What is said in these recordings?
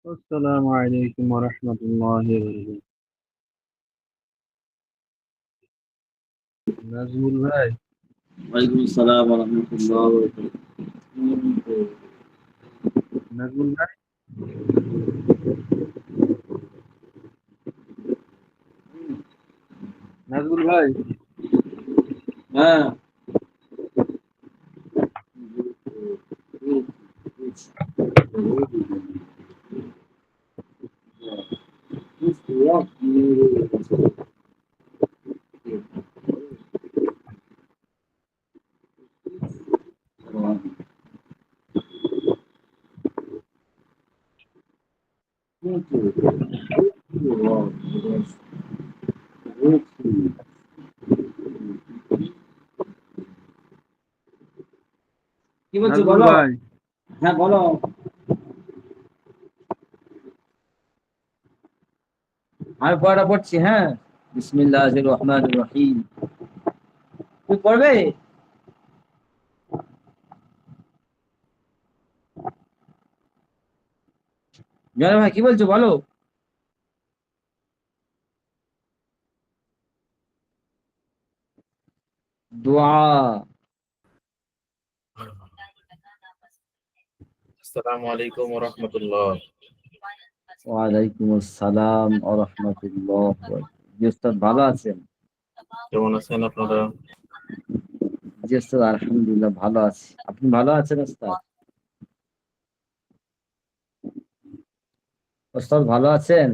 আসসালামু আলাইকুম ওয়া রাহমাতুল্লাহি ওয়া বারাকাতুহু। নাজমুল ভাই, ওয়ালাইকুম আসসালাম ওয়া রাহমাতুল্লাহ ওয়া নাজমুল ভাই, নাজমুল ভাই, হ্যাঁ। কি বলছো নাজমুল বলো? ভাই, হ্যাঁ বলো। আমি পড়াটা পড়ছি, হ্যাঁ। বিসমিল্লাহির রহমানির রহিম। তুমি পড়বে? জয় ভাই, কি বলছো বলো? দোয়া। আসসালামু আলাইকুম ওয়া রাহমাতুল্লাহ। ওয়ালাইকুম আসসালাম ওয়া রাহমাতুল্লাহ। জি ওস্তাদ, ভালো আছেন? কেমন আছেন আপনারা? জি ওস্তাদ, আলহামদুলিল্লাহ ভালো আছি। আপনি ভালো আছেন ওস্তাদ? ওস্তাদ ভালো আছেন?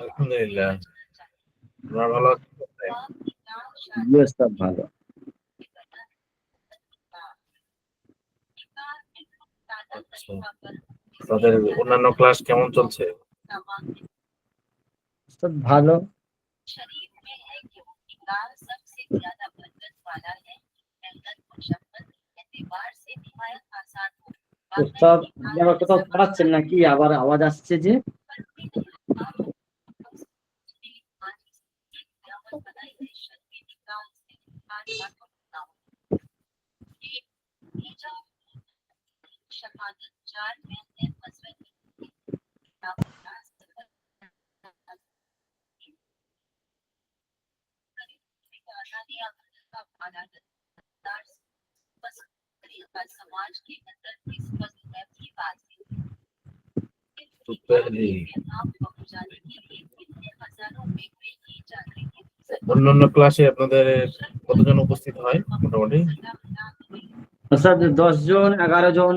আলহামদুলিল্লাহ। আপনারা ভালো আছেন? জি ওস্তাদ, ভালো। আচ্ছা, তাদের অন্যান্য ক্লাস কেমন চলছে? ওস্তাদ ভালো। ওস্তাদ, আপনি আবার কোথাও পড়াচ্ছেন নাকি? আবার আওয়াজ আসছে যে। তো পহলি অন্যান্য ক্লাসে আপনাদের কতজন উপস্থিত হয় মোটামুটি? ওস্তাদ 10 জন 11 জন।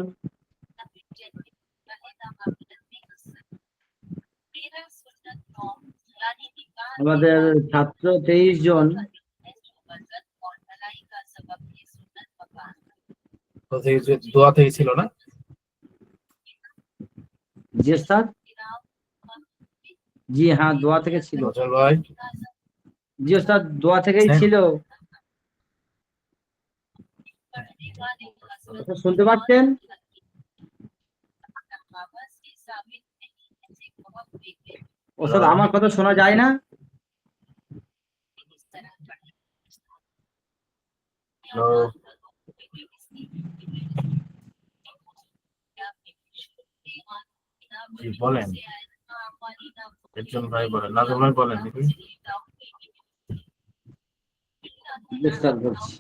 আমাদের ছাত্র 23 জন। তো এই যে দোয়া থেকে ছিল না? জি ওস্তাদ, জি হ্যাঁ, দোয়া থেকে ছিল। নজর ভাই, জি ওস্তাদ, দোয়া থেকেই ছিল। ওস্তাদ শুনতে পাচ্ছেন? ওস্তাদ, হ্যালো, আমার কথা শোনা যায় না? হ্যালো, জি বলেন। একজন ভাই বলেন, নাজর ভাই বলেন দেখি। জি ওস্তাদ, বলছি।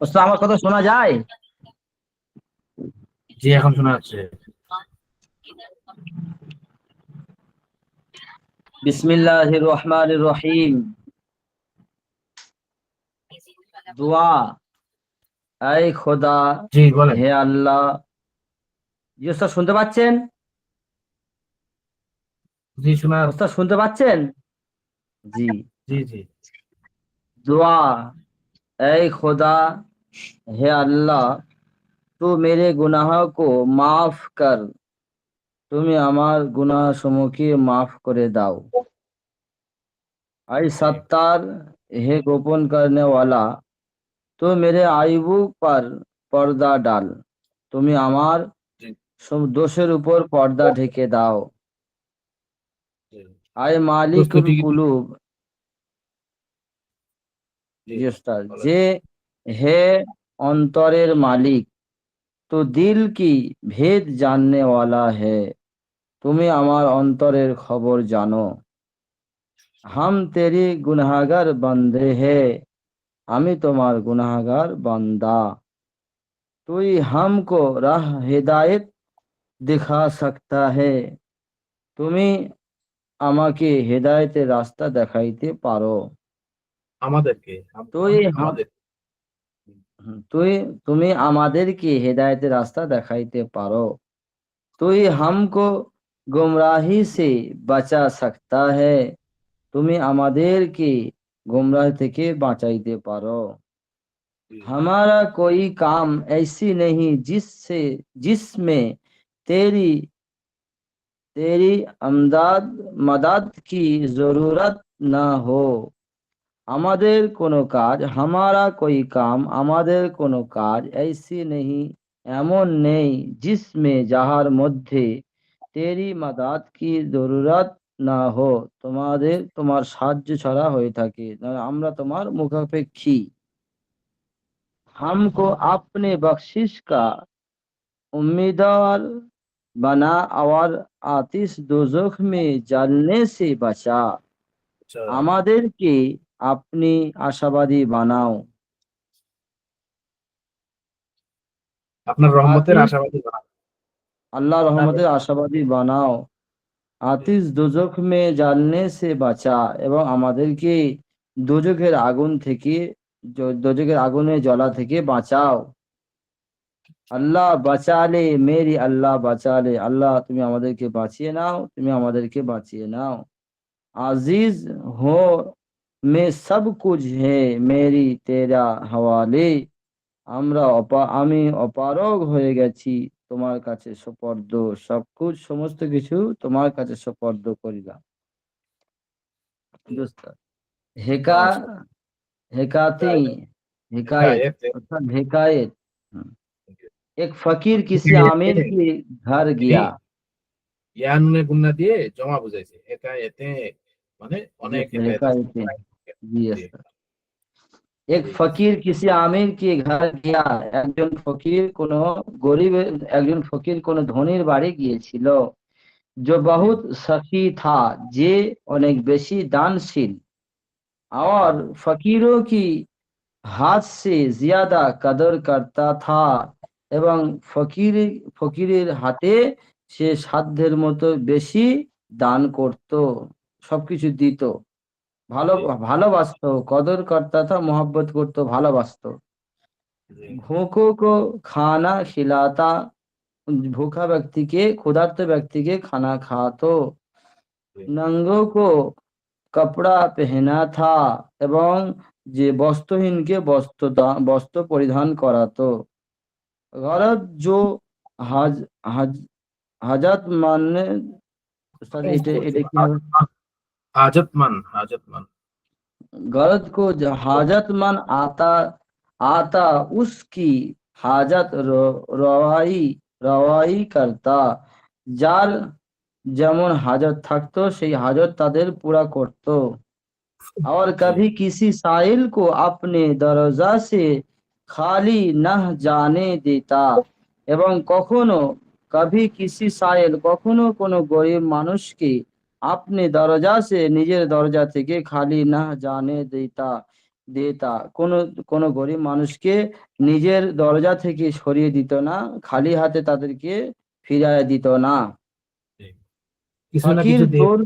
ওস্তাদ, আমার কথা শোনা যায়? জি এখন শোনা যাচ্ছে। বিসমিল্লাহির রহমানির রহিম। দোয়া। এই খোদা, জি বলেন। হে আল্লাহ। জি ওস্তাদ, শুনতে পাচ্ছেন? জি শোনা ওস্তাদ যাচ্ছে। শুনতে পাচ্ছেন? জি। জি জি दुआ। ऐ खुदा, हे अल्लाह, तू मेरे गुनाहों को माफ कर। তুমি আমার গুনাহসমূহকে মাফ করে দাও। ऐ জি सत्तार, हे गोपन करने वाला, तो मेरे आइबों पर पर्दा डाल। তুমি আমার জি সব দোষের উপর পর্দা ঢেকে দাও। জি আয় মালিকুল প্রস্তুতি কি? কুলুব। জি জি ওস্তাদ, বলেন। যে হে অন্তরের মালিক, तो दिल की भेद जानने वाला है। তুমি আমার অন্তরের খবর জানো। हम तेरी गुनहगार बंदे है, আমি তোমার গুনাহগার বান্দা। তুই हमको राह हिदायत दिखा सकता है, তুমি আমাকে হেদায়েতের রাস্তা দেখাইতে পারো। আমাদেরকে তুই হাম আমাদের তুই তুমি আমাদেরকে হেদায়েতের রাস্তা দেখাইতে পারো। তুই हमको गुमराही से बचा सकता है, তুমি আমাদেরকে গুমরাহি থেকে বাঁচাইতে পারো। हमारा कोई काम ऐसी नहीं जिसमें तेरी तेरी अमदाद मदद की जरूरत ना हो। আমাদের কোনো কাজ, हमारा कोई काम, আমাদের কোনো কাজ ऐसी नहीं, এমন নেই, जिसमें যাহার মধ্যে তেরি মাদাত কি জরুরত না হো, তোমার সাহায্য ছাড়া হয়ে থাকে, আমরা তোমার মুখাপেক্ষী। हमको अपने बख्शिश का उम्मीदवार बना और आतिश दोजख में जलने से बचा। আমাদেরকে আপনি আশাবাদী বানাও, আপনার রহমতের আতিশ আশাবাদী বানান। আল্লাহ রহমতের আশাবাদী বানাও। আতিশ দোজখ মে জ্বালনে সে বাঁচা, এবং আমাদেরকে দোজখের আগুন থেকে, দোজখের আগুনে জ্বলা থেকে বাঁচাও। আল্লাহ বাঁচালে মেরি, আল্লাহ বাঁচালে, আল্লাহ তুমি আমাদেরকে বাঁচিয়ে নাও, তুমি আমাদেরকে বাঁচিয়ে নাও। আজিজ हो मैं सब कुछ है मेरी तेरा हवाले, আমি অপারগ হয়ে গেছি তোমার কাছে সুপর্দ, সবকুছ সমস্ত কিছু তোমার কাছে সুপর্দ করিলাম। দোস্ত, হেকা হেকাতি हिकायत अर्थात हिकायत। एक फकीर किसी आमिर के घर गया। ইয়ানুনে গুন্না দিয়ে জমা বুঝাইছে, একা এতে মানে অনেক हिकायतें, जी एक फकीर किसी आमिर के घर गया, একজন ফকির কোন গরিবের, একজন ফকির কোন ধনীর বাড়ি গিয়েছিল। जो बहुत सखी था, যে অনেক বেশি দানশীল। और फकीरों की हाथ से ज्यादा कदर करता था, এবং ফকিরের হাতে সে সাধ্যের মতো বেশি দান করত, সবকিছু দিত, ভালোবাসতো, কদর করতা থা, मोहब्बत করতো, ভালোবাসতো। ভूखों को खाना खिलाता, ভूখা ব্যক্তিকে, ক্ষুধার্ত ব্যক্তিকে খানা খাওয়াতো। नंगों को कपड़ा पहना था, এবং যে বস্ত্রহীনকে বস্ত্র পরিধান করাতো। গরজ जो হাজ হাজ হাজাত মানে, এটা এটা কি হবে? हाजतमंद गरज को हाजतमंद आता उसकी हाजत রওয়াই करता, যার যেমন হাজত থাকতো সেই হাজত তাদের পুরা করত। और कभी किसी साइल को अपने दरजा से खाली न जाने देता, এবং কখনো কভি কিসি সাইল, কখনো কোনো গরিব মানুষকে আপনি দরজা সে, নিজের দরজা থেকে খালি না জানে দেতা, কোনো গরিব মানুষকে নিজের দরজা থেকে সরিয়ে দিত না, খালি হাতে তাদেরকে ফিরিয়ে দিত না। ফকির দৌর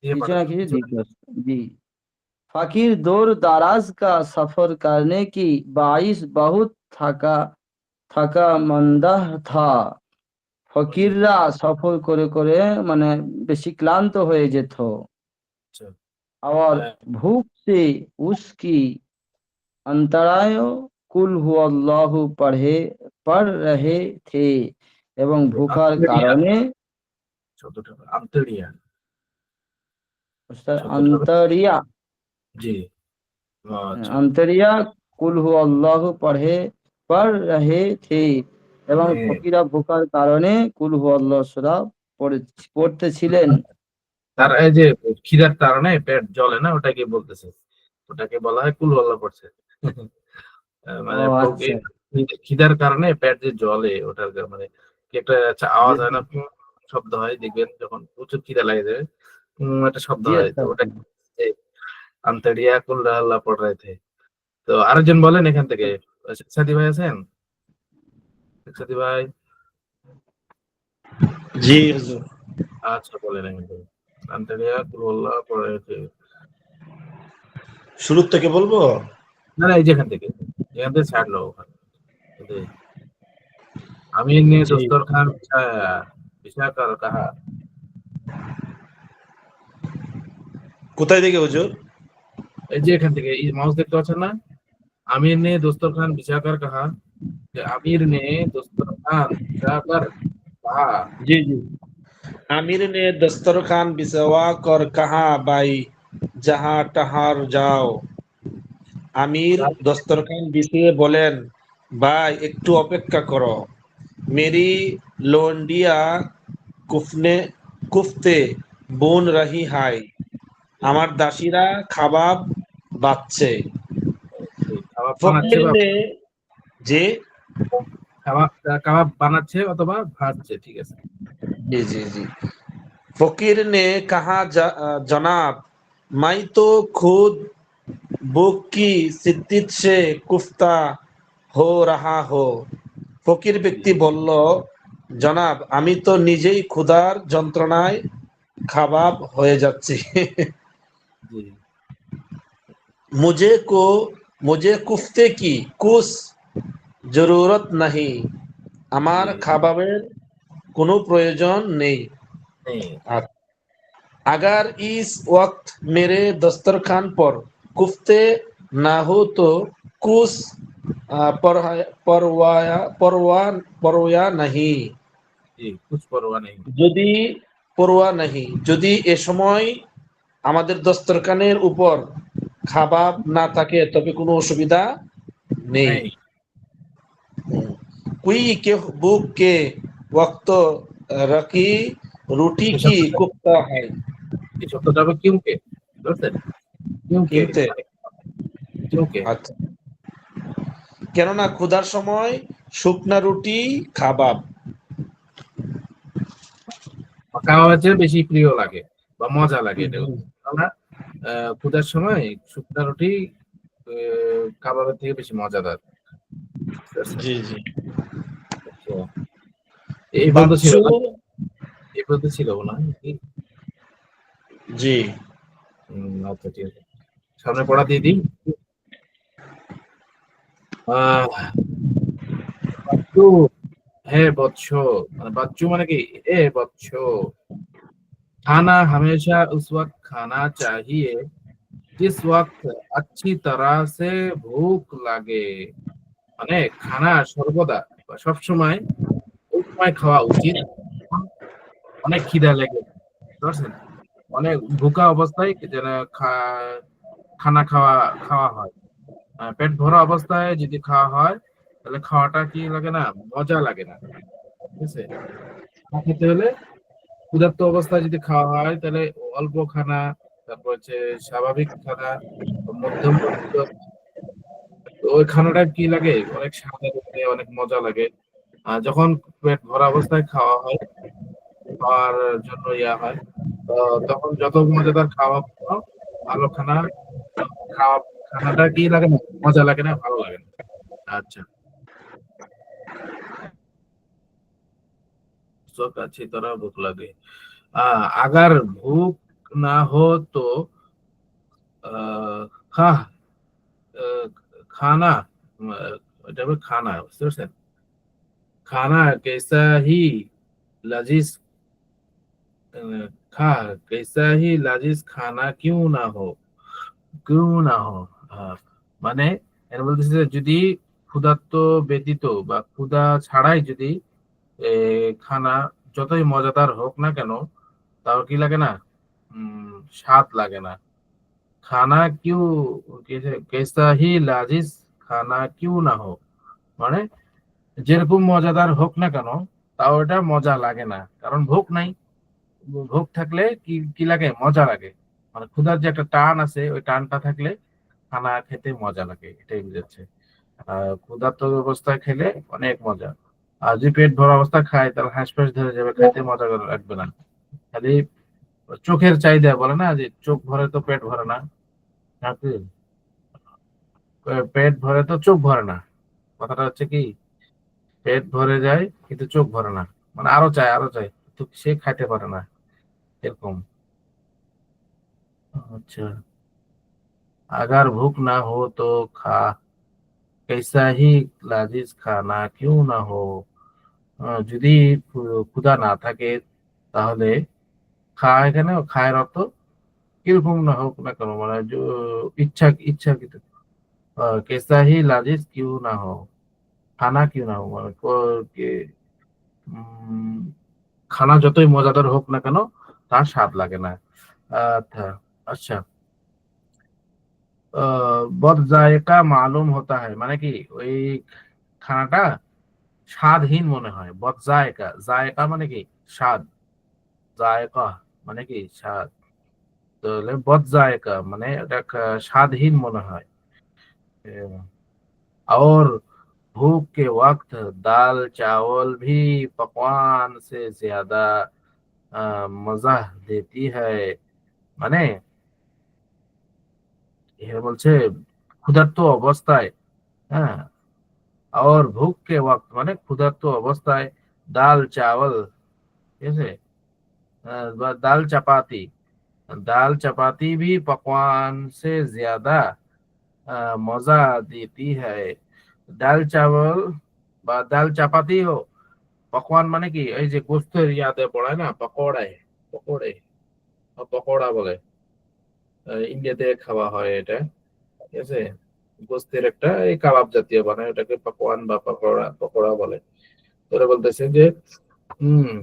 কিছু না কিছু দিত, জি। फकीर दूर दराज का सफर करने की बाइस बहुत थका मंदा था। ফকিররা সফর করে করে মানে বেশি ক্লান্ত হয়ে যেত। और भूख से उसकी अंतरायो कुल हुवल्लाहु पढ़ रहे थे, এবং ভুখার কারণে अंतरिया जी अंतरिया कुल हुवल्लाहु पढ़ रहे थे, এবং ফকিরা ভুখার কারণে কুল হুয়াল্লাহ সূরা পড়তেছিলেন। তার এই যে খিদার কারণে পেট জ্বলে না, ওটাকে বলতেছে, ওটাকে বলা হয় কুল হুয়াল্লাহ পড়ছে। মানে খিদার কারণে পেট যে জ্বলে, ওটার মানে কি একটা আওয়াজ হয় না, শব্দ হয়, দেখবেন যখন প্রচুর খিদা লাগে যাবে একটা শব্দ জি হয়, তো ওটা আস্তাগফিরুল্লাহ। আন্তরিয়া কুল্লা আল্লাহ পড় রহে থে। তো আরেকজন বলেন এখান থেকে, সাথী ভাই আছেন? সাথী ভাই, জি হুজুর। আচ্ছা বলেন এখান থেকে, আন্তরিয়া কুল্লা পড় রহে থে। শুরুর থেকে বলবো? না না, এই যেখান থেকে, এখান থেকে ছাড়লো ওখানে। আমির ने জি दस्तरखान बिछाया, बिछाकर कहा। কোথায় থেকে হুজুর? এই যে এখান থেকে, এই মাউস দেখতে পাচ্ছেন না? আমির ने दस्तरखान बिछाकर कहा, যে আমির ने दस्तरखान बिछाकर कहा। জি জি। आमिर ने दस्तरखान बिछवा कर कहा भाई जहां टहार जाओ। আমির দস্তরখান বিছিয়ে বলেন, ভাই একটু অপেক্ষা করো, মেরি লোন্ডিয়া কুফনে কুফতে বোন রাহি হাই, আমার দাসীরা খাবাব বাচ্ছে। কাবাব বানাচ্ছে ফকির বা নে যে কাবাব কাবাব বানাচ্ছে অথবা ভাজছে, ঠিক আছে। जी जी जी। फकीर ने कहा जनाब मैं तो खुद भूख की शिद्दत से कुफ्ता हो रहा हो। ফকির ব্যক্তি বলল, জনাব আমি তো নিজেই ক্ষুধার যন্ত্রণায় খাবাব হয়ে যাচ্ছি। জি मुझे को मुझे कुफ्ते की कुछ जरूरत नहीं, আমার জি খাবাবের কোনো প্রয়োজন নেই। নেই। अगर इस वक्त मेरे दस्तरखान पर कुफ्ते ना हो तो कुछ परवाया नहीं। জি কুছ পরোয়া নেই। যদি পরোয়া নাহি, যদি এ সময় আমাদের দস্তরখানের উপর খাবার না থাকে তবে কোনো অসুবিধা নেই। নেই। কুই के भूख के वक्त रखी रोटी এই की শব্দটা, कुफ्ता है। এই শব্দটা হবে কিউকে, বুঝছেন? কিউকে কিনতে মানে কিউকে। আচ্ছা, কেননা ক্ষুধার সময় শুকনা রুটি খাবাব। কাবাবের চেয়ে বেশি প্রিয় লাগে বা মজা লাগে এটা। আমরা ক্ষুধার সময় শুকনা রুটি কাবাবের থেকে বেশি মজাদার। বুঝতে পারছেন? জি জি। আচ্ছা, এই পর্যন্ত ছিল বাচ্চু না? এই পর্যন্ত ছিল না কি? জি আচ্ছা ঠিক আছে, সামনে পড়া দিয়ে দিই। বাচ্চু, হে বৎস, মানে বাচ্চু মানে কি, এ বৎস, खाना हमेशा उस वक्त खाना चाहिए जिस वक्त अच्छी तरह से भूख লাগে। মানে খানা সর্বদা বা সবসময় ওই সময় খাওয়া উচিত যখন অনেক খিদা লেগে, বুঝতে পারছেন? অনেক ভুকা অবস্থায় যেন খানা খাওয়া খাওয়া হয়। পেট ভরা অবস্থায় যদি খাওয়া হয় তাহলে খাওয়াটা কি লাগে না, মজা লাগে না, ঠিক আছে? খানা খেতে হলে ক্ষুধার্ত অবস্থায় যদি খাওয়া হয় তাহলে অল্প খানা, তারপর হচ্ছে স্বাভাবিক খানা, মধ্যম পরিচিত, তো ওই খানাটা কি লাগে, অনেক স্বাদ লাগে, অনেক মজা লাগে। আর যখন পেট ভরা অবস্থায় খাওয়া হয়, খাওয়ার জন্য ইয়া হয়, তো তখন যত মজাদার খাওয়া হোক, ভালো খানা খাওয়া, খানাটা কি লাগে না, মজা লাগে না, ভালো লাগে না। আচ্ছা, सब अच्छी तरह भूख लगे। अगर भूख ना हो तो खा खाना, जब खाना बुझতে পারছেন? खाना कैसा ही लजीज, खा कैसा ही लजीज खाना क्यों ना हो, क्यों ना हो। আহ, মানে এর বলতেছে যে যদি ক্ষুধার্ত ব্যতীত বা ক্ষুধা ছাড়াই যদি খানা যতই মজাদার হোক না কেন, তাও কি লাগে না, স্বাদ লাগে না। খানা কিউ কেসা হি লাজিজ খানা কিউ না হোক, মানে যেরকম মজাদার হোক না কেন তাও এটা মজা লাগে না, কারণ ভোগ নাই। ভোগ থাকলে কি কি লাগে, মজা লাগে। মানে ক্ষুধার যে একটা টান আছে, ওই টানটা থাকলে খানা খেতে মজা লাগে, এটাই বুঝাচ্ছে। ক্ষুধার্ত অবস্থায় খেলে অনেক মজা। আর যদি পেট ভরা অবস্থা খায় তাহলে হাঁসফাঁস ধরে যাবে, খাইতে মজা করে রাখবে না। খালি চোখের চাহিদা, বলে না যে চোখ ভরে তো পেট ভরে না, নাকি পেট ভরে তো চোখ ভরে না। কথাটা হচ্ছে কি, পেট ভরে যায় কিন্তু চোখ ভরে না, মানে আরো চায় আরো চায়, কিন্তু সে খাইতে পারে না, এরকম। अच्छा, अगर भूख ना हो तो खा, कैसा ही लाजिज खाना क्यों ना हो। যদি ক্ষুধা না থাকে তাহলে খা, এখানে খায়ের অর্থ কিরকম না হোক না কেন, মানে ইচ্ছা ইচ্ছাকৃত। कैसा ही लाजिज क्यों ना हो, খানা क्यों ना हो মানে উম, খানা যতই মজাদার হোক না কেন তার স্বাদ লাগে না। আচ্ছা, আচ্ছা, বদ জায়কা মালুম হতা হয় মানে কি, ওই খানাটা স্বাদহীন মনে হয়। বদ জায়কা, জায়কা মানে কি স্বাদ, জায়কা মানে কি স্বাদ, তাহলে বদ জায়কা মানে এটা স্বাদহীন মনে হয়। और भूख के वक्त दाल चावल भी पकवान से ज्यादा मजा देती है, মানে এ বলছে ক্ষুধার্ত অবস্থায়, হ্যাঁ, और भूख के वक्त মানে ক্ষুধার্ত অবস্থায় दाल चावल, ঠিক আছে, বা दाल चपाती भी पकवान से ज्यादा मजा देती है। ডাল চাवল বা ডাল চাপাতি হো, পকওয়ান মানে কি এই যে গোস্তের ইয়াতে পড়ায় না, পকোড়ায়, পকোড়ে বা পকোড়া বলে, ইন্ডিয়াতে খাওয়া হয় এটা, ঠিক আছে, গোস্তের একটা এই কাবাব জাতীয় বানায়, ওটাকে পকওয়ান বা পকোড়া পকোড়া বলে। তোরা বলতেছে যে হম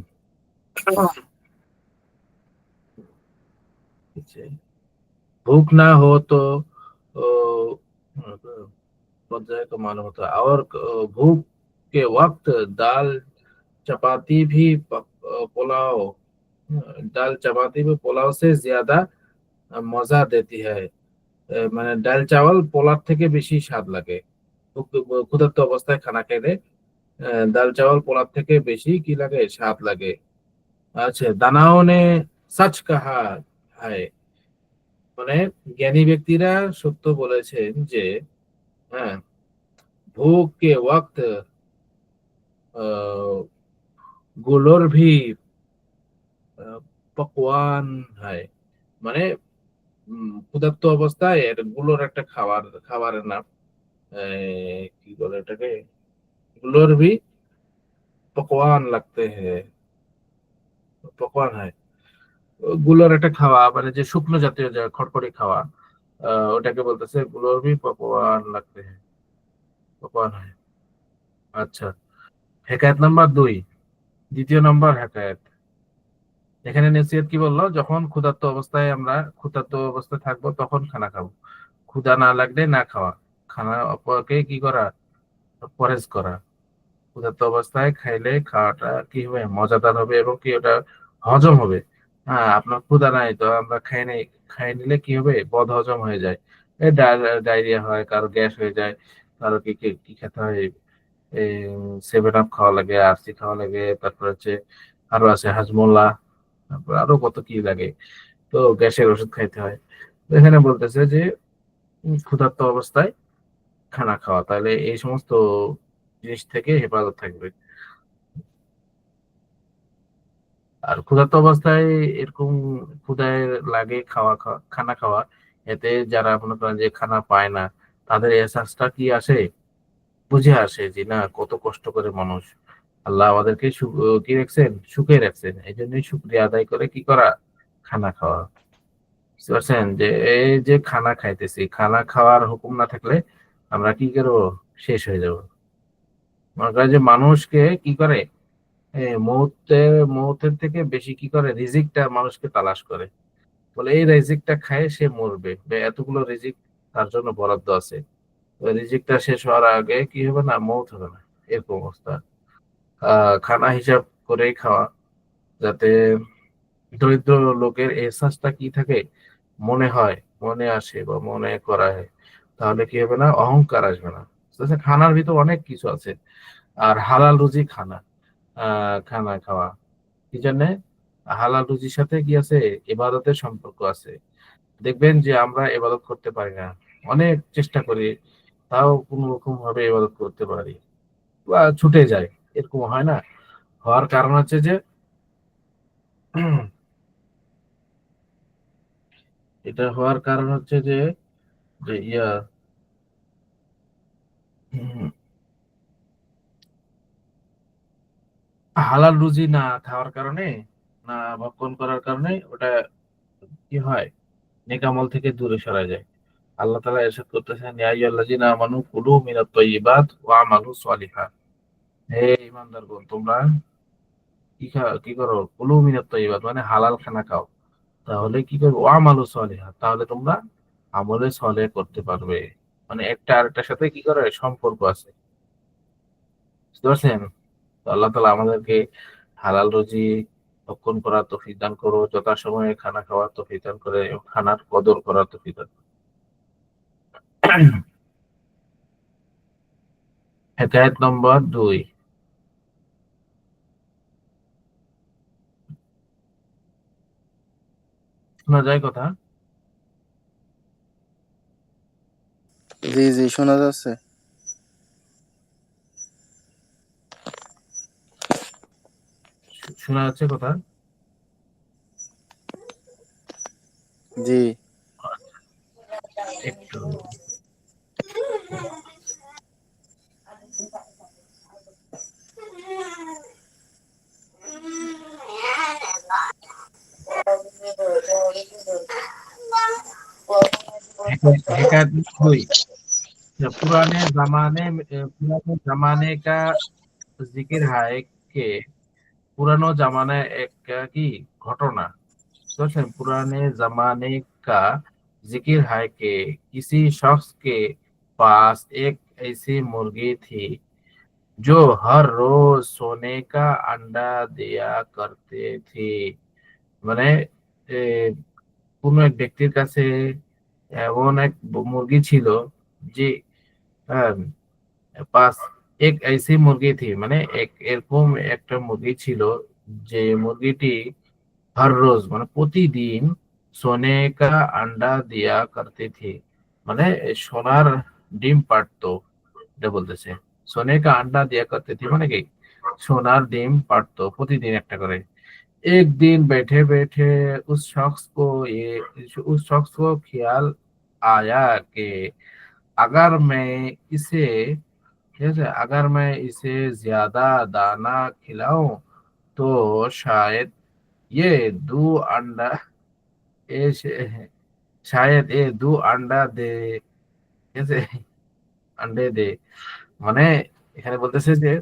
भूख ना हो तो जाए तो मालूम होता है। और भूख के वक्त दाल चपाती भी पुलाव, दाल चपाती भी पुलाव से ज्यादा मजा देती है। মানে ডাল চাওয়াল পোলার থেকে বেশি স্বাদ লাগে। ক্ষুধার্ত অবস্থায় খানা খেলে ডাল চাওয়াল পোলার থেকে বেশি কি লাগে, স্বাদ লাগে। আচ্ছা, দানাও নে সচ কাহা হায়, মানে জ্ঞানী ব্যক্তিরা সত্য বলেছেন যে, হ্যাঁ, ভোগ কে ওয়াক্ত গুলোর ভি পকওয়ান হয়, মানে ক্ষুধার্ত অবস্থায় গুলোর একটা খাবারের নাম, কি বলে এটাকে, গুলোর ভি পকওয়ান লাগতে হ্যায়, পকওয়ান হয়, গুলোর একটা খাওয়া মানে যে শুকনো জাতীয় যে খড়খড়ি খাওয়া, ওটাকে বলতেছে গুলোর ভি পকওয়ান লাগতে হ্যায়, পকওয়ান হয়। আচ্ছা, হেকায়েত নাম্বার 2, দ্বিতীয় নম্বর হেকায়েত। এখানে নসিহত কি বললো, যখন ক্ষুধার্ত অবস্থায় থাকবো তখন খানা খাবো, ক্ষুধা না লাগলে না খাওয়া, খানা অপরকে কি করা, পরেজ করা। ক্ষুধার্ত অবস্থায় খাইলে খাওয়াটা কি হবে, মজাদার হবে এবং কি ওটা হজম হবে। হ্যাঁ, আপনার ক্ষুধা নাই তো আমরা খাই নিলে কি হবে, বদ হজম হয়ে যায়, ডায়রিয়া হয়, কারো গ্যাস হয়ে যায়, কারো কি কি কি খেতে হয়, এই 7 আপ খাওয়া লাগে, আরসি খাওয়া লাগে, তারপর হচ্ছে আরো আছে হাজমোলা, তারপর আরো কত কি লাগে, তো গ্যাসের ওষুধ খাইতে হয়। তো এখানে বলতেছে যে ক্ষুধার্ত অবস্থায় খানা খাওয়া, তাহলে এই সমস্ত জিনিস থেকে হেফাজত থাকবে। আর ক্ষুধার্ত অবস্থায় এরকম ক্ষুধায় লাগে খানা খাওয়া, এতে যারা মনে করেন যে খানা পায় না তাদের এহসাসটা কি আসে, বুঝে আসে যে না কত কষ্ট করে মানুষ, আল্লাহ আমাদেরকে কি রাখছেন, সুখে রাখছেন, এই জন্যই শুকরিয়া আদায় করে কি করা, খানা খাওয়া। বুঝতে পারছেন যে এই যে খানা খাইতেছি, খানা খাওয়ার হুকুম না থাকলে আমরা কি করবো, শেষ হয়ে যাব। মনে করেন যে মানুষকে কি করে, মৌতের থেকে বেশি কি করে, রিজিকটা মানুষকে তালাশ করে, বলে এই রিজিকটা খায় সে মরবে, এতগুলো রিজিক তার জন্য বরাদ্দ আছে, রিজিকটা শেষ হওয়ার আগে কি হবে না, মৌত হবে না, এরকম অবস্থা। খানা হিসাব করেই খাওয়া, যাতে দরিদ্র লোকের এহসাসটা কি থাকে, মনে আসে বা মনে করা হয়, তাহলে কি হবে না, অহংকার আসবে না। খানার ভিতর অনেক কিছু আছে, আর হালাল রুজি খানা খাওয়া। কি জন্য? হালাল রুজির সাথে কি আছে? ইবাদতের সম্পর্ক আছে। দেখবেন যে আমরা ইবাদত করতে পারি না, অনেক চেষ্টা করি, তাও কোন রকম ভাবে ইবাদত করতে পারি বা ছুটে যায়, এরকম হয় না? হওয়ার কারণ হচ্ছে যে এটা হওয়ার কারণ হচ্ছে যে যে ইয়া উম, হালাল রুজি না খাওয়ার কারণে, না ভক্ষণ করার কারণে ওটা কি হয়, নেক আমল থেকে দূরে সরা যায়। আল্লাহ তাআলা ইরশাদ করতেছেন, ইয়া আইয়ুহাল্লাযীনা আমানু কুলু মিনাত তাইয়্যিবাত ওয়া আমালু সলিহাত। হে ঈমানদারগণ, তোমরা কি করো? কুলু মিনাত তাইয়্যিবাত মানে হালাল খানা খাও। তাহলে কি করবে? ওয়া আমালু সলিহাত, তাহলে তোমরা আমলে সলেহ করতে পারবে। মানে একটা আরেকটার সাথে কি করে সম্পর্ক আছে, বুঝতে পারছেন? তো আল্লাহ তাআলা আমাদেরকে হালাল রুজি ভক্ষণ করার তৌফিক দান করো, যথাসময়ে খানা খাওয়ার তৌফিক দান করে, এবং খানার কদর করার তৌফিক দান করো। হেদায়েত নম্বর 2। শোনা যায় কথা? জি জি শোনা যাচ্ছে। শোনা যাচ্ছে কথা? জি একটু हेकायत 2। पुराने जमाने का जिक्र है कि पुरानो जमाने एक की घटना, तो पुराने जमाने का जिक्र है कि किसी शख्स के पास एक ऐसी मुर्गी थी जो हर रोज सोने का अंडा दिया करते थी। মানে এ, কোন এক ব্যক্তির কাছে এমন এক মুরগি ছিল যে আহ, পাঁচ এক ऐसी মুরগি থি মানে এরকম একটা মুরগি ছিল যে মুরগিটি हर रोज মানে প্রতিদিন সোনে কা আন্ডা দিয়া করতে থি, মানে সোনার ডিম পাড়তো। এটা বলতেছে সোনে কা আন্ডা দিয়া করতে থি মানে কি সোনার ডিম পাড়তো প্রতিদিন একটা করে। एक दिन बैठे बैठे उस शख्स को ख्याल आया कि अगर मैं इसे कैसे अगर मैं इसे ज्यादा दाना खिलाऊं तो शायद ये दो अंडा ये शायद ये दो अंडा दे, कैसे अंडे दे। মানে এখানে বলতেছে যে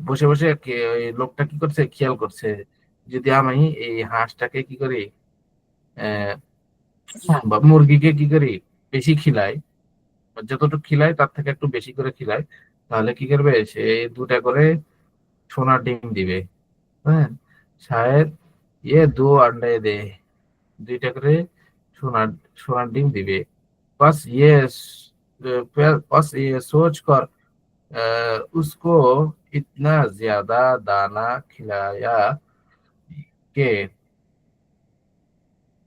বসে বসে ওই লোকটা কি করছে, খেয়াল করছে যদি আমি এই হাঁসটাকে কি করি, আহ, বা মুরগিকে কি করি বেশি খিলাই, বা যতটুকু খিলাই তার থেকে একটু বেশি করে খিলাই, তাহলে কি করবে সে দুটা করে সোনার ডিম দিবে। হ্যাঁ, শায়দ ইয়ে দো আন্ডে দে, দুইটা করে সোনার সোনার ডিম দিবে। बस ये बस ये सोच कर उसको इतना ज्यादा दाना खिलाया कि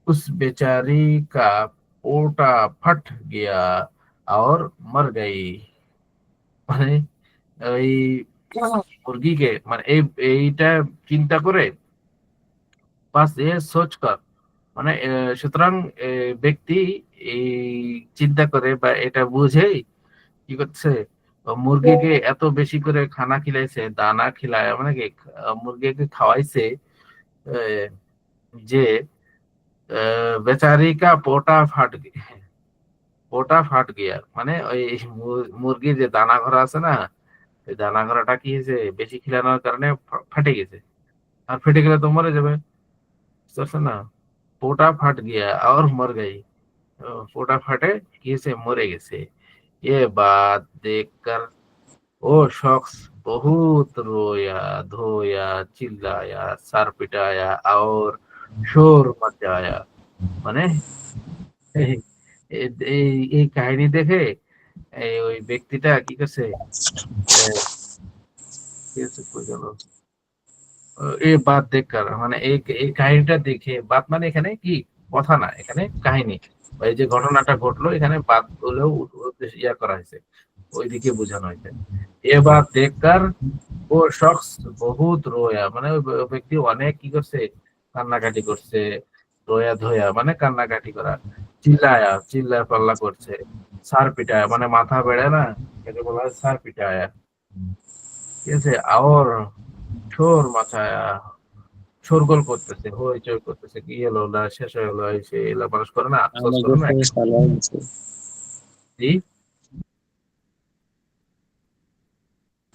उस बेचारी का पोटा फट गया और मर गई। মানে ওই মুরগিকে মানে এইটা চিন্তা করে, বাস এ সোচ কর মানে সুতরাং ব্যক্তি এই চিন্তা করে বা এটা বুঝেই কি করছে, মুরগিকে এত বেশি করে খানা খিলাইছে, দানা খিলায় মানে কি মুরগিকে খাওয়াইছে আহ, যে বেচারি কা পোটা ফাট গিয়া মানে ওই মুরগির যে দানা ঘরা আছে না, ওই দানা ঘরাটা কি হয়েছে, বেশি খিলানোর কারণে ফাটে গেছে। আর ফেটে গেলে তো মরে যাবে, বুঝতে পারছো না? পোটা ফাট গিয়া আর মর গাই, পোটা ফাটে কি হয়েছে, মরে গেছে। ये बात देखकर वो शख्स बहुत रोया धोया चिल्लाया सर पिटाया और शोर मचाया। মানে এই এই কাহিনী দেখে ওই ব্যক্তিটা কি করছে, कैसे कोई গেল এই বাত দেখকার মানে এই কাহিনীটা দেখে বাত মানে এখানে কি কথা না এখানে কাহিনী এই যে ঘটনাটা ঘটলো এখানে বাত বলেও ইয়া করা হয়েছে ওইদিকে বোঝানো হয়েছে এ বাত দেখকার ও শখস বহুত রোয়া মানে ওই ব্যক্তি অনেক কি করছে কান্নাকাটি করছে রোয়া ধোয়া মানে কান্নাকাটি করা চিল্লায়া পাল্লা করছে সার পিটায়া মানে মাথা বেড়ে না এটাকে বলা হয় সার পিটায়া ঠিক আছে আর শোর মাথায়া শোরগোল করতেছে হইচই করতেছে কি হলো না শেষ হয়ে গেলো এই সেই এলা মানুষ করে না আফসোস করে না জি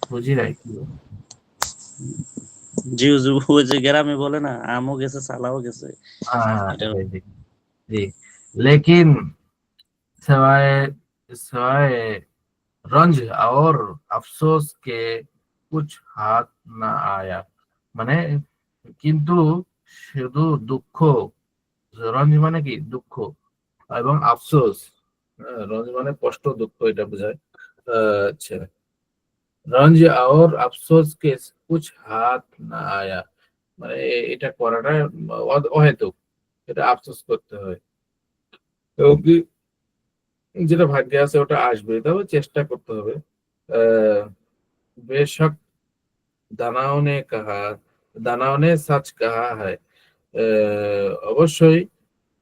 বুঝি নাই কি জি হুজুর, ওই যে গ্রামে বলে না আমও গেছে সালাও গেছে। हाँ এটা जी जी लेकिन सवाए सवाए रंज और अफसोस के कुछ हाथ ना आया মানে কিন্তু শুধু দুঃখ রঞ্জ মানে কি দুঃখ এবং আফসোস রঞ্জ মানে কষ্ট দুঃখ এটা বোঝায় আচ্ছা রঞ্জ और अफसोस के कुछ हाथ ना आया মানে এটা করাটা অহেতুক এটা আফসোস করতে হয় এবং কি যেটা ভাগ্যে আছে ওটা আসবে তবে চেষ্টা করতে হবে আহ বেশক দানাও নে কাহা দানাও নে সচ কাহা হয় অবশ্যই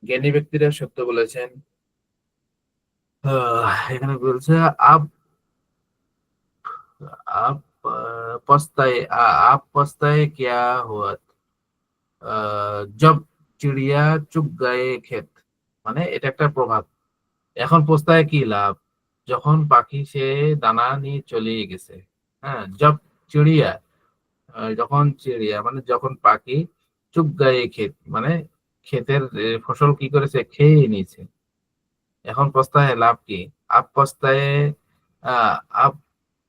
জ্ঞানী ব্যক্তিরা সত্য বলেছেন এখানে বলছে আপ আপ পস্তায় আপ পস্তায় কিয়া হুয়া জব চিড়িয়া চুগ গায়ে ক্ষেত মানে এটা একটা প্রভাব এখন পস্তায় কি লাভ যখন পাখি সে দানা নিয়ে চলে গেছে হ্যাঁ জব চিড়িয়া যখন চিড়িয়া মানে যখন পাখি চুপ গায়ে ক্ষেত মানে ক্ষেতের ফসল কি করেছে খেয়ে নিয়েছে এখন পস্তায় লাভ কি আপ পস্তায় আপ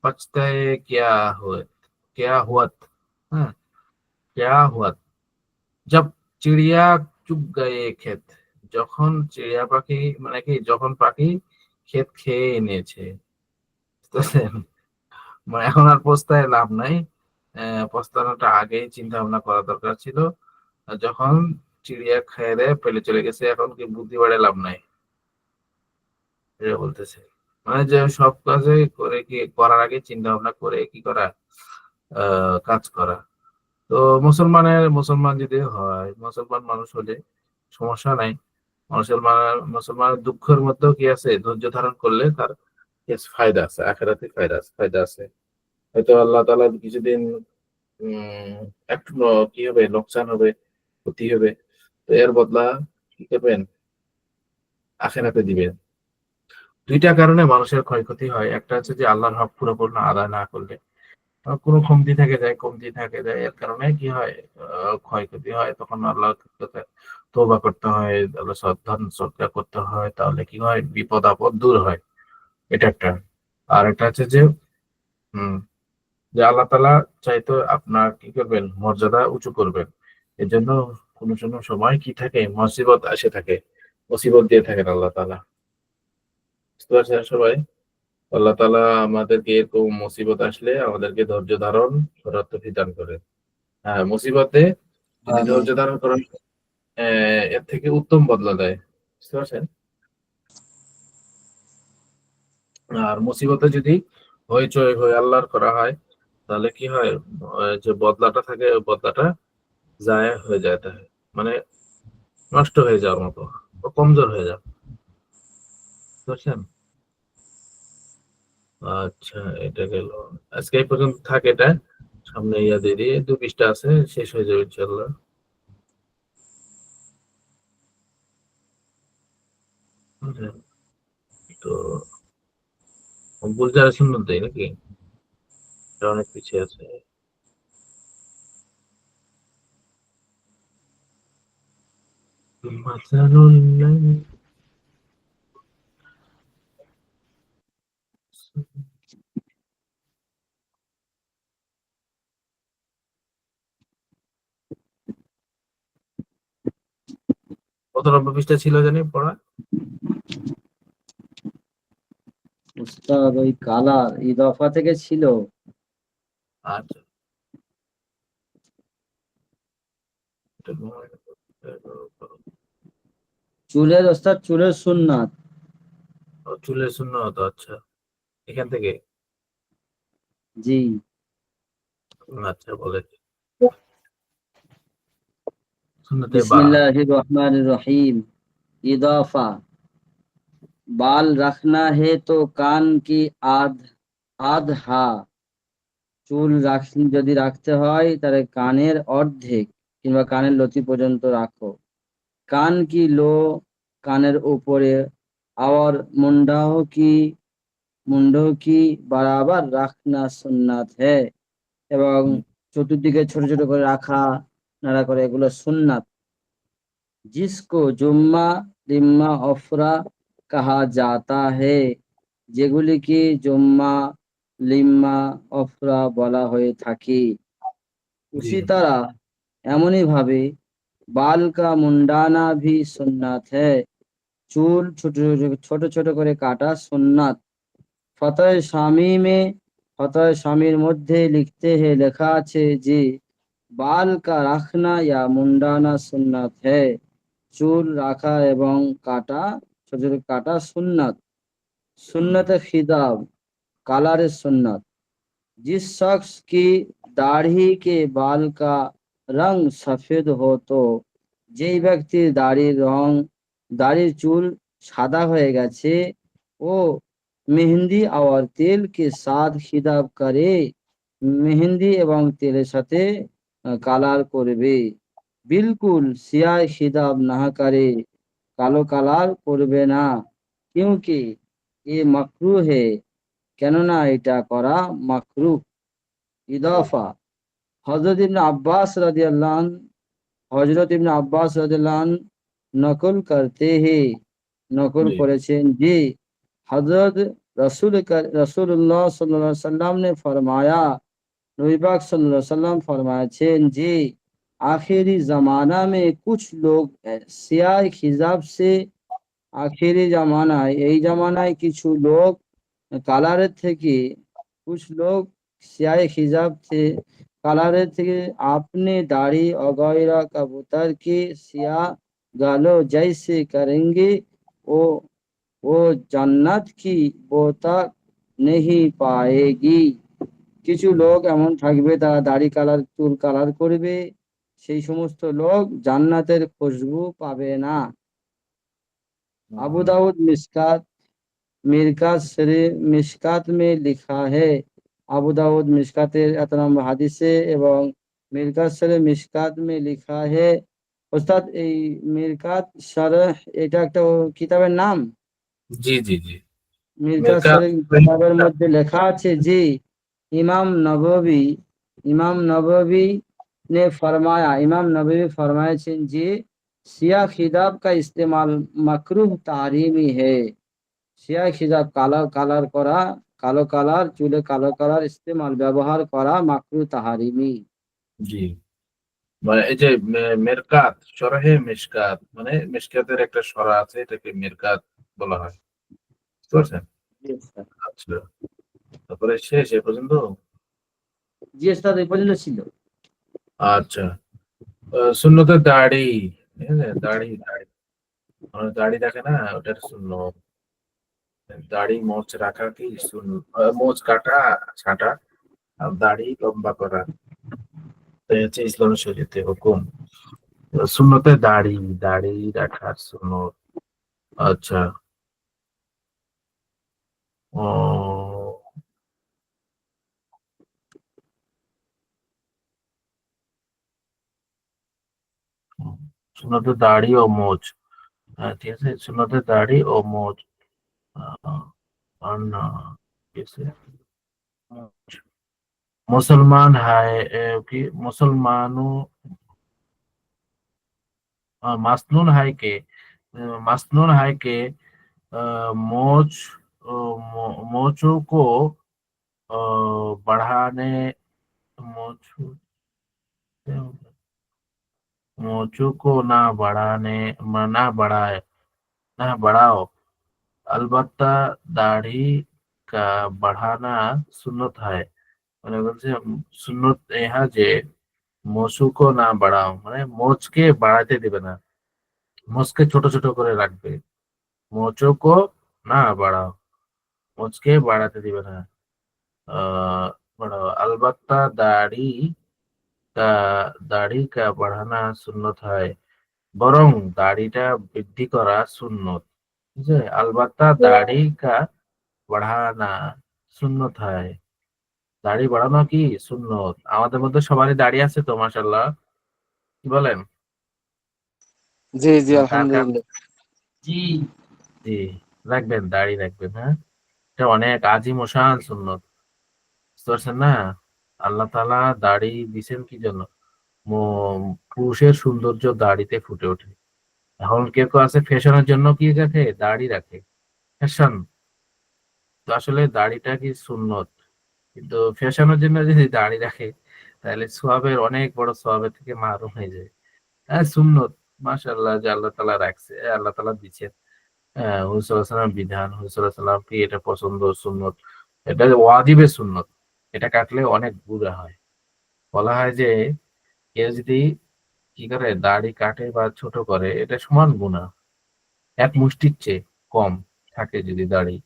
পস্তায় কেয়া হুয়াত হ্যাঁ কেয়া হুয়াত জব চিড়িয়া চুপ গায়ে ক্ষেত যখন চিড়িয়া পাখি মানে কি যখন পাখি ক্ষেত খেয়ে নিয়েছে বুঝতেছেন? মানে এখন আর পস্তায় লাভ নাই পস্তানোটা আগেই চিন্তা ভাবনা করা দরকার ছিল আর যখন চিড়িয়া খেয়ে দেয় ফেলে চলে গেছে এখন কি বুদ্ধি বাড়ে লাভ নাই এটা বলতেছে মানে যে সব কাজে করে কি করার আগে চিন্তা ভাবনা করে কি করা কাজ করা তো মুসলমান যদি হয় মুসলমান মানুষ হলে সমস্যা নাই মুসলমানের দুঃখের মধ্যেও কি আছে ধৈর্য ধারণ করলে তার ফায়দা আছে আখেরাতে ফায়দা আছে হয়তো আল্লাহ তাআলা কিছুদিন একটু কি হবে লোকসান হবে ক্ষতি হবে তো এর বদলা কি করবেন আখেরাতে দিবেন দুইটা কারণে মানুষের ক্ষয়ক্ষতি হয় একটা হচ্ছে যে আল্লাহর হক পুরোপূর্ণ আদায় না করলে কোনো কমতি থাকে যায় এর কারণে কি হয় ক্ষয়ক্ষতি হয় তখন আল্লাহর কাছে তওবা করতে হয় আল্লাহ ধন সদকা করতে হয় তাহলে কি হয় বিপদ আপদ দূর হয় এটা একটা আর একটা হচ্ছে যে হম যে আল্লাহ তাআলা চাইতো আপনার কি করবেন মর্যাদা উঁচু করবেন এর জন্য কোনো সময় কি থাকে মুসিবত আসে থাকে মুসিবত দিয়ে থাকেন আল্লাহ তাআলা বুঝতে পারছেন সবাই আল্লাহ তাআলা আমাদেরকে এরকম মুসিবত আসলে আমাদেরকে ধৈর্য ধারণ করার তৌফিক দান করেন হ্যাঁ মুসিবতে যদি ধৈর্য ধারণ করেন এর থেকে উত্তম বদলা দেয় বুঝতে পারছেন আর মুসিবতে যদি হইচই হয়ে আল্লাহর করা হয় তাহলে কি হয় যে বদলাটা থাকে ওই বদলাটা যায় হয়ে যায় তাহলে মানে নষ্ট হয়ে যাওয়ার মতো ও কমজোর হয়ে যায় বুঝছেন আচ্ছা এটা গেল আজকে এই পর্যন্ত থাক এটা সামনে ইয়া দিয়ে দিয়ে 2 পৃষ্ঠা আছে শেষ হয়ে যাবে ইনশাআল্লাহ বুঝলেন? তো বুঝতে সুন্দর দেয় নাকি এটা অনেক পিছিয়ে আছে مثل কত নম্বর পৃষ্ঠা ছিল জানি পড়া উস্তাদ ওই কালার ইদফা থেকে ছিল আচ্ছা চুলের অর্থাৎ চুলের সুন্নাত। চুলের সুন্নত, আচ্ছা, এখান থেকে। জি। আচ্ছা, বলে সুন্নতে বা। बिस्मिल्लाहिर रहमानिर रहीम। इदाफा, बाल रखना है तो कान की आधा, চুল যদি রাখতে হয় তাহলে কানের অর্ধেক কিংবা কানের লতি পর্যন্ত রাখো। কান কি লো, কানের উপরে, और মুন্ডো কি বরাবর রাখনা সুন্নাত है, এবং চতুর্দিকে ছোট ছোট করে রাখা, নাড়া করে, এগুলো সুন্নাত। जिसको जुम्मा लिम्मा अफरा कहा जाता है, যেগুলিকে জুম্মা লিম্মা অফরা বলা হয়ে থাকে। জি उसी तरह এমনই ভাবে बाल का मुंडाना भी सुन्नत है, চুল ছোট ছোট ছোট করে কাটা সুন্নাত। ফতোয়া শামী में, ফতোয়া শামীর মধ্যে লেখা আছে যে बाल का रखना या मुंडाना सुन्नत है, চুল রাখা এবং কাটা, ছোট ছোট কাটা সুন্নাত। सुन्नत खिदाब, कलर सुन्नत। जिस शख्स की दाढ़ी के बाल का रंग सफेद हो, तो যেই ব্যক্তির দাড়ির চুল সাদা হয়ে গেছে, ও মেহেন্দি আর তেল কে সাথ খিদাব করে, মেহেন্দি এবং তেলের সাথে কালার করবে। বিলকুল সিয়াহ খিদাব না করে, কালো কালার করবে না, क्योंकि ये मकरूह है, কেননা এটা করা মাকরুহ। ইদাফা, হযরত ইবনে আব্বাস রাদিয়াল্লাহু আনহু, হযরত ইবনে আব্বাস রাদিয়াল্লাহু আনহু নকল করতে হে, নকল জি করেছেন যে হযরত রাসূলুল্লাহ সাল্লাল্লাহু আলাইহি সাল্লাম ने फरमाया, नबी पाक सल्लल्लाहु अलैहि वसल्लम फरमाएছেন যে आखिरी जमाना में कुछ लोग सियाह हिजाब से, আখেরি জামানায়, এই জামানায় কিছু লোক কালারের থেকে, कुछ लोग सियाह हिजाब से, কালারের থেকে আপনি দাড়ি অগয়রা কবুতর की सियाह गालो जैसे करेंगे, ও ও জান্নাত কি বোতা नहीं পাएगी। কিছু লোক এমন থাকবে তারা দাড়ি কালার, চুল কালার করবে, সেই সমস্ত লোক জান্নাতের খুশবু পাবে না। আবু দাউদ মিশকাত में लिखा है, আবু দাউদ মিশকাতের 1 নম্বর হাদিসে এবং মিরকাত শরীফ মিশকাত में लिखा है। ওস্তাদ, এই মিরকাত শরহ এটা একটা কিতাবের নাম। জি জি জি। মিরকাত মেরকা শরীফ কিতাবের মধ্যে লেখা আছে যে ইমাম নববী ने फरमाया, इमाम नबवी फरमाएছেন যে सिया खिदाब का इस्तेमाल मकरूह तारीमी है, सिया खिदाब কালার করা, কালো কালার, চুলে কালো কালার ইস্তেমাল ব্যবহার করা মাকরুহ তাহারিমি। জি, মানে এই যে মেরকাত, শরহে মিশকাত, মানে মিশকাতের একটা সরা আছে, এটাকে মেরকাত বলা হয়, বুঝতে পারছেন? আচ্ছা, তারপরে শেষ এ পর্যন্ত। জি ওস্তাদ, এই পর্যন্ত ছিল। আচ্ছা, সুন্নতের দাড়ি, ঠিক আছে, দাড়ি দাড়ি দাড়ি রাখে না, ওটার সুন্নত। দাড়ি মোচ রাখা কি মোচ কাটা, ছাঁটা, আর দাড়ি লম্বা করা, তো হচ্ছে ইসলামের শরীয়তে হুকুম। সুন্নতে দাড়ি, দাড়ি রাখার সুন্নত। আচ্ছা, ও সুন্নতে দাড়ি ও মোচ, ঠিক আছে, সুন্নতে দাড়ি ও মোচ, আর না, ঠিক আছে। মুসলমান হায় কি মুসলমানু মাসনুন হায় কে, মাসনুন হায় কে मोच मोचों को बढ़ाने, मोचों मोचों को ना बढ़ाए, ना बढ़ाओ, अलबत्ता दाढ़ी का बढ़ाना सुन्नत है। মানে বলছে সুন্নত ইহা যে মোচুকো না বাড়াও মানে মোচকে বাড়াতে দেবে না, মোচকে ছোট ছোট করে রাখবে। মোচুকো না বাড়াও, মোচকে বাড়াতে দিবে না। বাড়াও अलबत्ता দাড়ি কা বাড়ানা সুন্নত হয়, বরং দাড়িটা বৃদ্ধি করা সুন্নত। ঠিক আছে, अलबत्ता দাড়ি কা বাড়ানা সুন্নত হয়, দাড়ি বাড়ানো কি সুন্নত। আমাদের মধ্যে সবারই দাড়ি আছে তো মাশাআল্লাহ, কি বলেন? জি জি কার কার আলহামদুলিল্লাহ। জি জি, রাখবেন, দাড়ি রাখবেন, হ্যাঁ, এটা অনেক আজিম ও শান সুন্নত, বুঝতে পারছেন না? আল্লাহ তাআলা দাড়ি দিছেন কি জন্য? পুরুষের সৌন্দর্য দাড়িতে ফুটে ওঠে। এখন কেউ কেউ আছে ফ্যাশনের জন্য কি রাখে, দাড়ি রাখে, ফ্যাশন। তো আসলে দাড়িটা কি সুন্নত, কিন্তু ফ্যাশনের জন্য যদি দাড়ি রাখে তাহলে সোয়াবের অনেক বড় সোয়াবের থেকে মারুম হয়ে যায়। হ্যাঁ সুন্নত, মাশাআল্লাহ, যে আল্লাহ তাআলা রাখছে, আল্লাহ তাআলা দিচ্ছেন। হ্যাঁ, হুজুর সাল্লাল্লাহু আলাইহি ওয়াসাল্লাম বিধান, হুজুর সাল্লাল্লাহু আলাইহি ওয়াসাল্লাম কি এটা পছন্দ সুন্নত, এটা ওয়াজিবের সুন্নত, এটা কাটলে অনেক গুনাহ হয়। বলা হয় যে কেউ যদি কি করে দাড়ি কাটে বা ছোট করে এটা সমান গুনাহ, এক মুষ্টির চেয়ে কম থাকে যদি দাড়ি।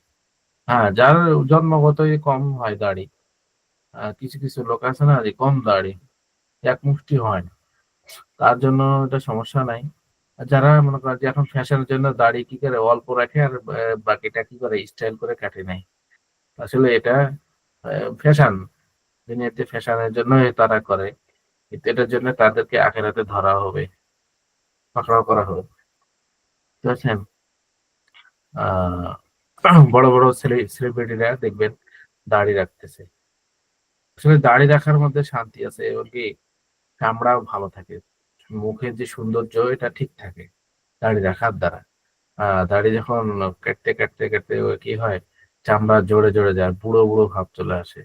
হ্যাঁ, যার জন্মগতই কম হয় দাড়ি, কিছু কিছু লোক আছে না যে কম দাড়ি, এক মুষ্টি হয় না, তার জন্য এটা সমস্যা নাই। আর যারা মনে করে যে এখন ফ্যাশনের জন্য দাড়ি কি করে অল্প রাখে আর বাকিটা কি করে স্টাইল করে কাটে নাই, আসলে এটা ফ্যাশন, দুনিয়াতে ফ্যাশনের জন্য তারা করে, কিন্তু এটার জন্য তাদেরকে আখেরাতে ধরা হবে, পাকড়াও করা হবে, বুঝতে পারছেন? আহ বড় বড় সেলিব্রিটিরা দেখবেন দাড়ি রাখতেছে, আসলে দাড়ি রাখার মধ্যে শান্তি আছে, এমনকি চামড়াও ভালো থাকে, মুখের যে সৌন্দর্য এটা ঠিক থাকে দাড়ি রাখার দ্বারা। দাড়ি যখন কাটতে কাটতে কাটতে ওই কি হয়, চামড়া জোরে জোরে যায়, বুড়ো বুড়ো ভাব চলে আসে।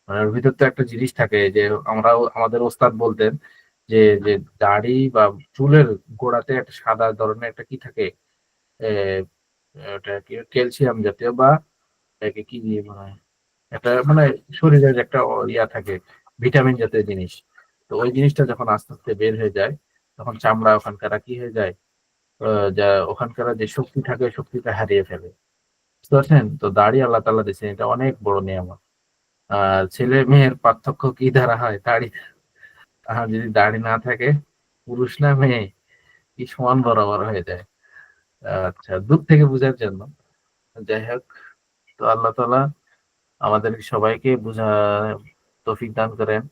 মানে ওর ভিতর তো একটা জিনিস থাকে যে আমরাও, আমাদের ওস্তাদ বলতেন যে যে দাড়ি বা চুলের গোড়াতে একটা সাদা ধরনের একটা কি থাকে, আহ, ওটা কি ক্যালসিয়াম জাতীয় বা এটাকে কি দিয়ে মনে হয়, একটা মানে শরীরের একটা ইয়া থাকে, ভিটামিন জাতীয় জিনিস। তো ওই জিনিসটা যখন আস্তে আস্তে বের হয়ে যায় তখন চামড়া ওখানকার কি হয়ে যায়, যা ওখানকার যে শক্তি থাকে ওই শক্তিটা হারিয়ে ফেলে, বুঝতে পারছেন? তো দাড়ি আল্লাহ তাআলা দিয়েছেন, এটা অনেক বড় নিয়ামত। আর ছেলে মেয়ের পার্থক্য কি দ্বারা হয়, দাড়ি। যদি দাড়ি না থাকে, পুরুষ না মেয়ে কি সমান বরাবর হয়ে যায়। আচ্ছা, দূর থেকে বোঝার জন্য, যাই হোক, তো আল্লাহ তাআলা আমাদের সবাইকে বুঝা তৌফিক দান করেন,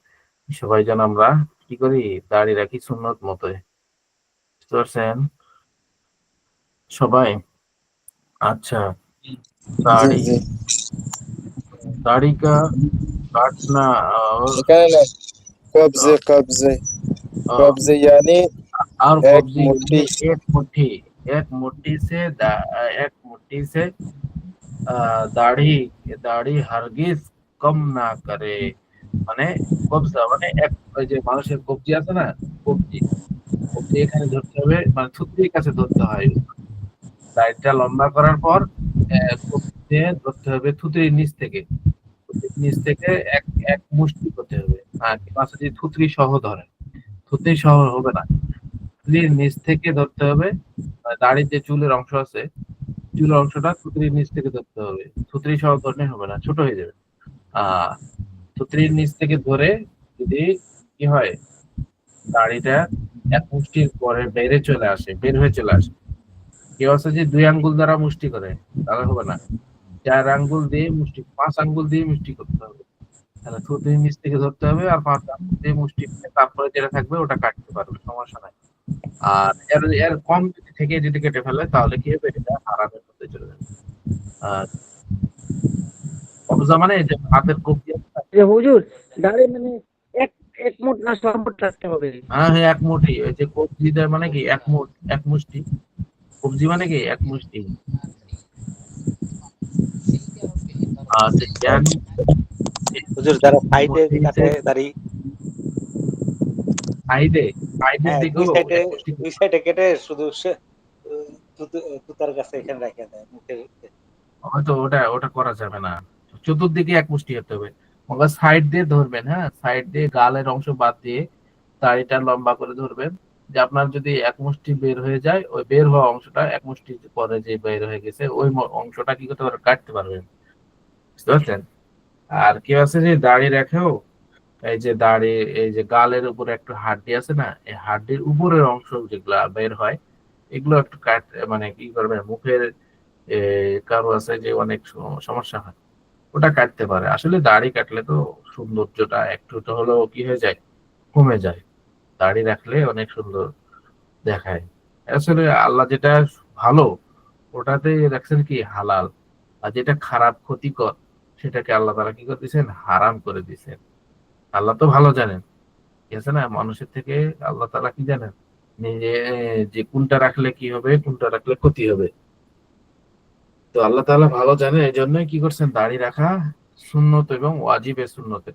সবাই যেন আমরা কি করি, দাড়ি রাখি সুন্নত মতোই, বুঝতে পারছেন সবাই? আচ্ছা, জি दाढ़ी, জি, दाढ़ी का काटना और এখানে না, কবজে কবজে কবজে यानी और এক कब्जी মুঠি। यानी एक मुट्ठी से एक मुट्ठी से দাড়ি, দাড়ি হারগিজ কম না করে, মানে কবজা মানে এক, ওই যে মানুষের কবজি আছে না, কবজি, কবজি এখানে ধরতে হবে, মানে থুতনির কাছে ধরতে হয়, দাড়িটা লম্বা করার পর কবজি দিয়ে ধরতে হবে থুতনির নিচ থেকে, থুতনির নিচ থেকে এক এক মুষ্টি করতে হবে। আর কেউ আছে যদি থুতনি সহ ধরে, থুতনি সহ হবে না, থুতনির নিচ থেকে ধরতে হবে। দাড়ির যে চুলের অংশ আছে, চুলের অংশটা থুতনির নিচ থেকে ধরতে হবে, থুতনি সহ ধরলে হবে না, ছোট হয়ে যাবে। আহ থুতনির নিচ থেকে ধরে যদি কি হয়, দাড়িটা এক মুষ্টির পরে বের হয়ে চলে আসে। কেউ আছে যে 2 আঙ্গুল দ্বারা মুষ্টি করে, তাহলে হবে না, 4 আঙ্গুল দিয়ে মুষ্টি, 5 আঙ্গুল দিয়ে মুষ্টি করতে হবে। তাহলে থুতনির নিচ থেকে ধরতে হবে আর 5 আঙ্গুল দিয়ে মুষ্টি করে তারপরে যেটা থাকবে ওটা কাটতে পারবে, সমস্যা নাই। আর এর এর কম যদি থেকে যদি কেটে ফেলে তাহলে কি হবে, এটা হারামের মধ্যে চলে যাবে। আর কবজা মানে এই যে হাতের কবজি আছে না? যে হুজুর দাঁড়ে মানে এক এক মুঠ না সব মুঠ রাখতে হবে? হ্যাঁ হ্যাঁ, এক মুঠি, ওই যে কবজি দেয় মানে কি এক মুঠ, এক মুষ্টি, কবজি মানে কি এক মুষ্টি। আচ্ছা, यानी হুজুর যারা সাইডে মুষ্টি से কাটে দাড়ি, সাইডে, সাইডের হ্যাঁ দিকেও এক মুষ্টি দুই করতে সাইডে কেটে শুধু তুতার কাছে এখানে রেখে দেয় মুখের। হবে। হয়তো ওটা ওটা করা যাবে না, চতুর্দিকে এক মুষ্টি হতে হবে। মगर সাইড দিয়ে ধরবেন, হ্যাঁ, সাইড দিয়ে গালের অংশ বাদ দিয়ে দাড়িটা লম্বা করে ধরবেন, যে আপনার যদি এক মুষ্টি বের হয়ে যায়, ওই বের হওয়া অংশটা এক মুষ্টি পরে যে বের হয়ে গেছে ওই অংশটা কি করতে পারবেন, কাটতে পারবেন। বুঝতে পারছেন? আর কেউ আছে যে দাড়ি রাখেও, এই যে দাড়ি, এই যে গালের উপরে একটু হাড্ডি আছে না, এই হাড্ডির উপরের অংশ যেগুলা বের হয়, এগুলো একটু মানে কি করবেন, মুখের কারো আছে যে অনেক সমস্যা হয়, ওটা কাটতে পারে। আসলে দাড়ি কাটলে তো সৌন্দর্যটা একটু তো হলেও কি হয়ে যায়, কমে যায়। দাড়ি রাখলে অনেক সুন্দর দেখায়। আসলে আল্লাহ যেটা ভালো ওটাতে রাখছেন কি হালাল, আর যেটা খারাপ ক্ষতিকর সেটাকে আল্লাহ তাআলা কি করে দিয়েছেন, হারাম করে দিয়েছেন। আল্লাহ তো ভালো জানেন, ঠিক আছে না? মানুষের থেকে আল্লাহ তাআলা কি জানেন, নিজে যে কোনটা রাখলে কি হবে, কোনটা রাখলে ক্ষতি হবে। তো আল্লাহ তাআলা ভালো জানে, এই জন্যই কি করছেন, দাড়ি রাখা সুন্নত এবং ওয়াজিবের সুন্নত।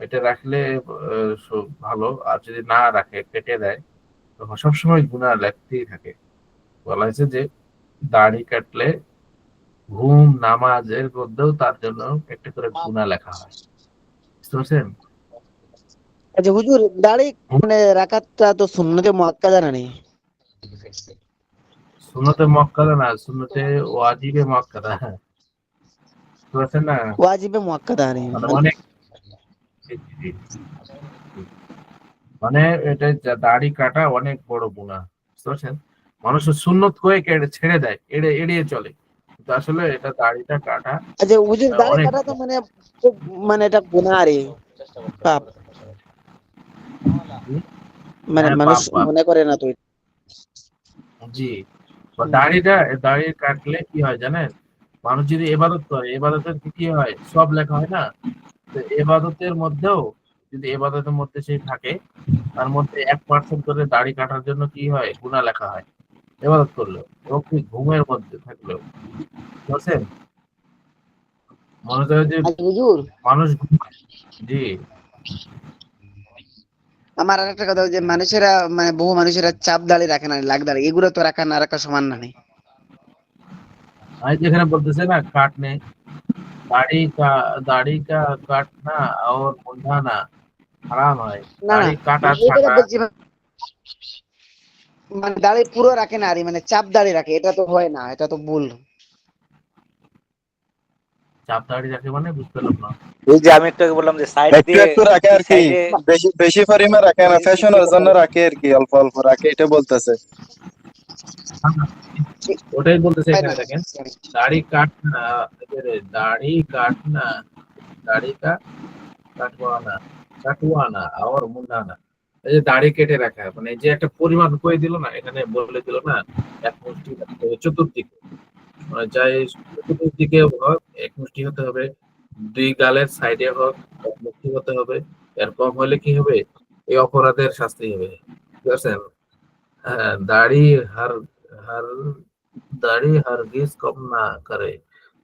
এটা রাখলে ভালো, আর যদি না রাখে, কেটে দেয়, তখন সবসময় গুনাহ লাগতেই থাকে। বলা হয়েছে যে দাড়ি কাটলে ঘুম নামাজের মধ্যেও তার জন্য একটা করে গুনাহ লেখা হয়। বুঝতে পারছেন? আচ্ছা হুজুর, দাড়ি মানে রাখাটা তো সুন্নতে মুআক্কাদা না নেই? সুন্নতে মুআক্কাদা না, সুন্নতে ওয়াজিবে মুআক্কাদা। বুঝতে পারছেন না? ওয়াজিবে মুআক্কাদা নেই মানে অনেক, মানে এটা দাড়ি কাটা অনেক বড় গুনাহ। বুঝতে পারছেন? মানুষের সুন্নত করে ছেড়ে দেয়, এড়িয়ে চলে, কিন্তু আসলে এটা দাড়িটা কাটা আচ্ছা হুজুর, দাড়ি অনেক কাটা তো মানে মানে এটা গুনাহ রে, পাপ, মানে হ্যাঁ, মানুষ পাপ পাপ। মনে করে না তো। জি, দাড়ি কাটলে কি হয় জানেন, মানুষ যদি ইবাদত করে, ইবাদতের কি হয়, সব লেখা হয় না? তো ইবাদতের মধ্যেও যদি ইবাদতের মধ্যে সে থাকে, তার মধ্যে 1% করে দাড়ি কাটার জন্য কি হয়, গুনাহ লেখা হয় ইবাদত করলেও, এবং কি ঘুমের মধ্যে থাকলেও। বুঝছেন? মনে করে যে আচ্ছা হুজুর, মানুষ ঘুমায়। জি, আমার আরেকটা কথা, যে মানুষেরা মানে বহু মানুষেরা চাপ দাড়ি রাখে না, লাগ দাড়ি, এগুলো তো রাখা না রাখা সমান না নেই? আমি যেখানে বলতেছে না काटने, दाढ़ी का काटना और मुंडाना হারাম হয়। না না, দাড়ি কাটা এই কথা ছাটা, বলছি, মানে দাড়ি পুরো রাখে না, আর মানে চাপ দাড়ি রাখে, এটা তো হয় না, এটা তো ভুল। চাপ দাড়ি রাখে মানে বুঝতে পারলাম না। এই যে আমি একটু আগে বললাম যে সাইড একটু দিয়ে, একটু রাখে আর কি, সাইডে বেশি বেশি পরিমাণ রাখে না, ফ্যাশনের জন্য রাখে আর কি, অল্প অল্প রাখে, এটা বলতেছে। ওটাই বলতেছে হয় না। এখানে দেখেন, দাড়ি কাটনা, দাড়ি কাটনা, দাড়ি কা কাটওয়ানা, কাটওয়ানা আর মুন্ডানা। এই যে দাড়ি কেটে রাখা, মানে যে একটা পরিমাণ করে দিল না, এখানে বলে দিল না, এক মুষ্টি চতুর্দিকে, মানে যাই চতুর্দিকে হোক এক মুষ্টি হতে হবে, দুই গালের সাইডে হোক এক মুষ্টি হতে হবে। এর কম হলে কি হবে, এই অপরাধের শাস্তি হবে। ঠিক আছে? হ্যাঁ, হর হর দাড়ি হারগিজ কম না করে।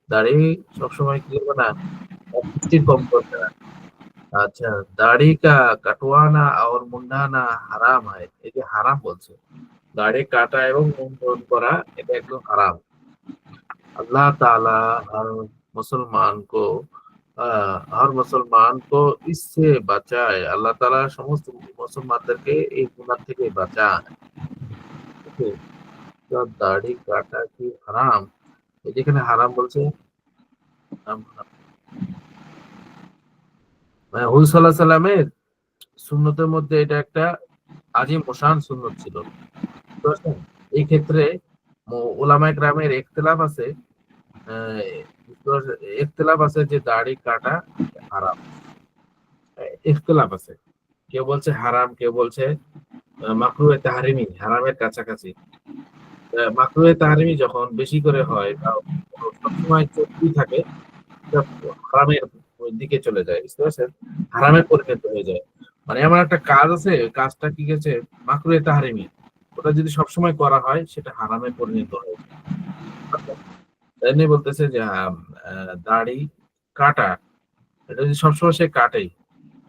দাড়ি সবসময় কি করবে না, এক মুষ্টি কম করবে না। আচ্ছা, দাড়ি কা কাটওয়ানা और মুন্ডানা হারাম হয়, এই যে হারাম বলছে, দাড়ি কাটা এবং মুন্ডন করা এটা একদম হারাম। अल्लाह ताला हर मुसलमान को हर मुसलमान को इससे বাঁচায়। আল্লাহ তাআলা সমস্ত মুসলমানদেরকে এই গুনাহ থেকে বাঁচায়। ওকে, তো দাড়ি কাটা কি হারাম? এই যেখানে হারাম বলছে, মানে হুজুর সাল্লাল্লাহু আলাইহি সাল্লামের সুন্নতের মধ্যে এটা একটা আজিম ও শান সুন্নত ছিল। বুঝতে পারছেন? এই ক্ষেত্রে উলামায়ে কেরামের ইখতিলাফ আছে, ইখতিলাফ আছে যে দাড়ি কাটা হারাম। ইখতিলাফ আছে, কেউ বলছে হারাম, কেউ বলছে মাকরুহে তাহরিমি, হারামের কাছাকাছি। মাকরুহে তাহরিমি যখন বেশি করে হয় বা সবসময় চলতেই থাকে, এটা হারামের ওই দিকে চলে যায়। বুঝতে পারছেন? হারামে পরিণত হয়ে যায়। মানে এমন একটা কাজ আছে, কাজটা কি গেছে মাকরুহে তাহরিমি, ওটা যদি সবসময় করা হয় সেটা হারামে পরিণত হয়। তাই নিয়ে বলতেছে যে দাড়ি কাটা, এটা যদি সবসময় সে কাটেই,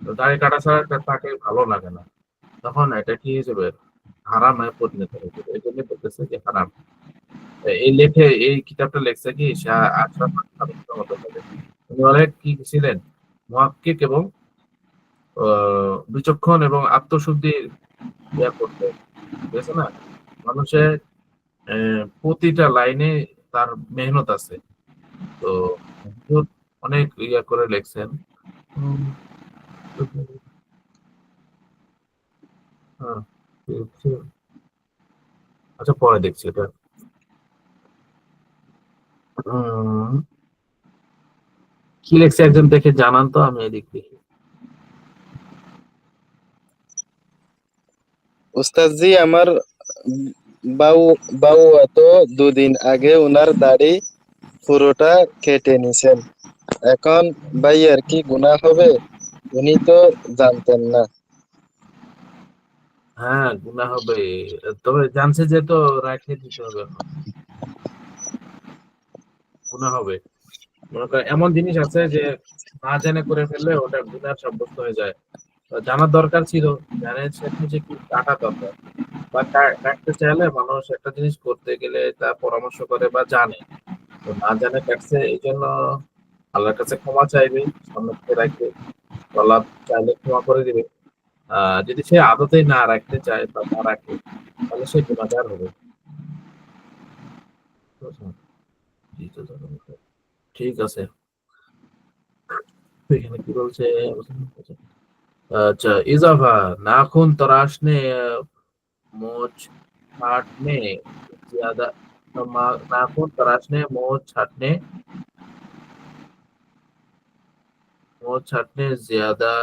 তো দাড়ি কাটা ছাড়া তাকে ভালো লাগে না, তখন এটা কি হয়ে যাবে, হারামে পরিণত হয়ে যাবে। এই জন্য বলতেছে যে হারাম। এই কিতাবটা লেখছে কি শাহ আশরাফ আলী থানভী রহমাতুল্লাহ আলাইহি। উনি অনেক কি ছিলেন, মুহাক্কিক এবং বিচক্ষণ এবং আত্মশুদ্ধির ইয়া করতে, ঠিক আছে না? মানুষের প্রতিটা লাইনে তার মেহনত আছে। তো হুজুর অনেক ইয়া করে লেখছেন। উম, হ্যাঁ, দেখছি। আচ্ছা পরে দেখছি এটা। উম, কি লেখছে একজন দেখে জানান তো, আমি এদিক দেখি। উস্তাদ জি, আমার বাউ বাউয়া তো 2 দিন আগে উনার দাড়ি পুরোটা কেটে নিছেন। এখন ভাইয়ার কি গুনাহ হবে? উনি তো জানতেন না। হ্যাঁ গুনাহ হবে, তবে জানছে যে তো রাখে দিতে হবে, এখন গুনাহ হবে। মনে করেন এমন জিনিস আছে যে না জেনে করে ফেললে ওটা গুনাহ সাব্যস্ত হয়ে যায়। তো জানার দরকার ছিল, জানে সেখানে যে কি কাটা দরকার বা কাটতে চাইলে মানুষ একটা জিনিস করতে গেলে তা পরামর্শ করে বা জানে, তো না জানে কাটছে, এই জন্য আল্লাহর কাছে ক্ষমা চাইবে, সামনে থেকে রাখবে, তো আল্লাহ চাইলে ক্ষমা করে দিবে। যদি সে আদতেই না রাখতে চায় বা না রাখে, তাহলে সে গুনাহগার হবে। বুঝছেন? ঠিক আছে, তো এখানে কি বলছে? अच्छा इजाफा नाखून तराशने मोच छाटने ज्यादा नाखून तराशने मोच छाटने ज्यादा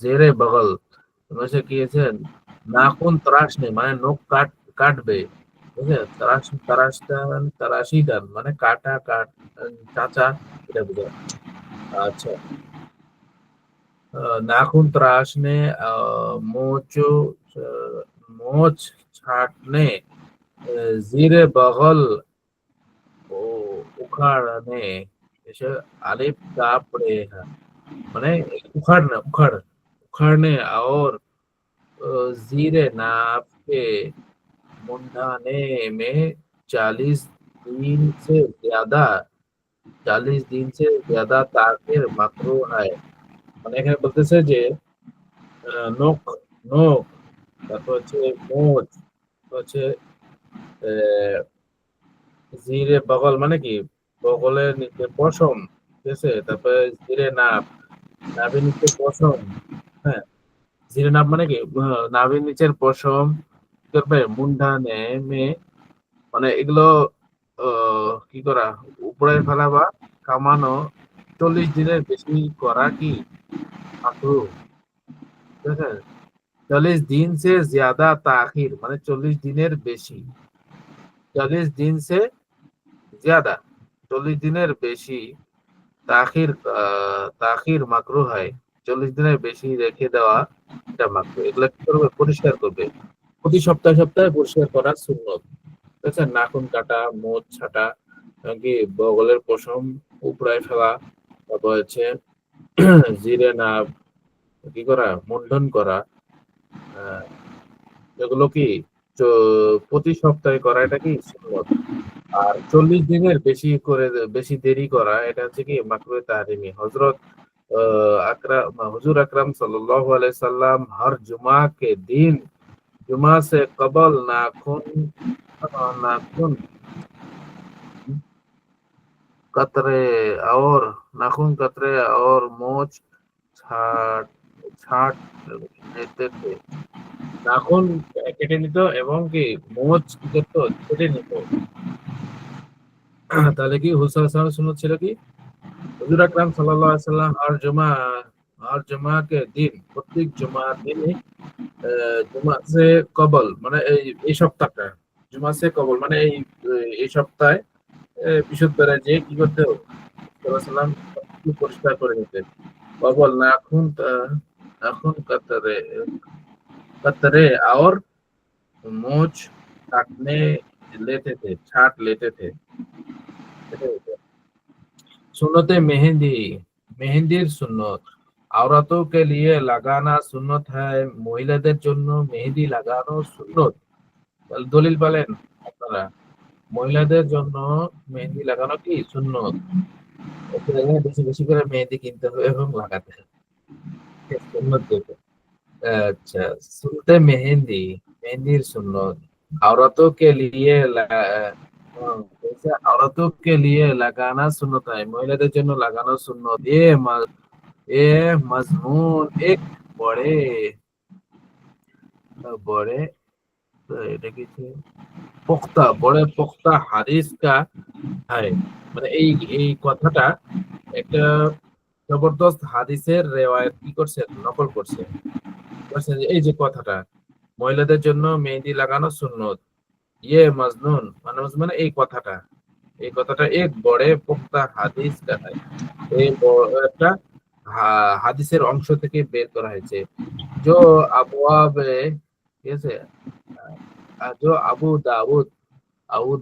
जेरे बगल वैसे किएছেন নাখুন তরাশনে মানে নখ কাটবে, বুঝলে? তরাশিদান মানে কাটা চাচা, এটা বোঝায়। আচ্ছা, नाखून तराशने, मोचो मोच छाटने, जीरे बगल उखाड़ने, ऐसे अलिफ कापड़े हैं माने उखाड़ना, उखाड़ने और जीरे नाप के मुंडाने में 40 दिन से ज्यादा 40 दिन से ज्यादा ताखिर मकरूह है। মানে এখানে বলতেছে যে নখ নখ তারপর হচ্ছে মোচ, হচ্ছে জিরে বগল মানে কি বগলের নিচে পশম, ঠিক আছে? তারপরে জিরে নাভ, নাভির নিচে পশম, হ্যাঁ, জিরে নাভ মানে কি নাভির নিচের পশম, তারপরে মুন্ডা নেমে মানে এগুলো কি করা, উপরে ফেলা বা কামানো 40 দিনের বেশি করা কি মাকরুহ, ঠিক আছে? 40 দিন সে জ্যাদা তাখির মানে 40 দিনের বেশি, 40 দিন সে জ্যাদা 40 দিনের বেশি তাখির, তাখির মাকরুহ হয়। 40 দিনের বেশি রেখে দেওয়া এটা মাকরুহ। এগুলা কি করবে? পরিষ্কার করবে প্রতি সপ্তাহে সপ্তাহে, পরিষ্কার করা সুন্নত, ঠিক আছে? নাখুন কাটা, মোচ ছাটা, কি বগলের পশম উপড়ায় ফেলা, তারপর হচ্ছে জিরে না কি করা, মুন্ডন করা, আহ, এগুলো কি প্রতি সপ্তাহে করা, এটা কি সুন্নত। আর 40 দিনের বেশি করে বেশি দেরি করা এটা হচ্ছে কি মাকরুহে তাহরিমি। হযরত हुजूर अकरम सल्लल्लाहु अलैहि वसल्लम हर जुमा के दिन जुमा से कबल नाखून कतरे और मोच छाट छाट लेते थे। নাখুন কেটে নিত এবং কি মোচ কি করতো? কেটে নিত। তাহলে কি হুসুল সুন্নত ছিল কি? হুজুর আকরাম সাল্লাল্লাহু আলাইহি সাল্লাম আর জুমা কে দিন, প্রত্যেক জুমার দিনে জুমা সে কবল মানে এই সপ্তাহটা, জুমা সে কবল মানে এই সপ্তাহে বৃহস্পতিবারে যে কি করতে হবে? সাল্লাম পরিষ্কার করে নিতেন। কবল নাখুন কাতরে কাতরে और मोच काटने लेते थे, छाट लेते थे। सुन्नते मेहंदी, মেহেন্দির সুন্নত আওরাতों के लिए লাগানা সুন্নত है, মহিলাদের জন্য মেহেদি লাগানো সুন্নত। দলিল বলেন আপনারা, মহিলাদের জন্য মেহেদি লাগানো কি সুন্নত। বেশি বেশি করে মেহেদি কিনতে হবে এবং লাগাতে হবে। সুন্নত যেটা। अच्छा सुनते मेहंदी मेहंदी सुन्नत औरतों के लिए जैसे औरतों के लिए लगाना सुन्नत है महिलाদের জন্য লাগানো সুন্নত ये मजमून एक बड़े बड़े এটা কিছু পোক্তা বড় পোক্তা হাদিস কা হয় মানে এই কথাটা একটা জবরদস্ত হাদিসের রেওয়ায়াত কি করছে নকল করছে বলছেন যে এই যে কথাটা মহিলাদের জন্য মেহেদি লাগানো সুন্নত ইয়ে মাজনুন মানে এই কথাটা এক বড় পোক্তা হাদিস কাটায় এই একটা হাদিসের অংশ থেকে বের করা হয়েছে जो अबवाब ঠিক আছে जो আবু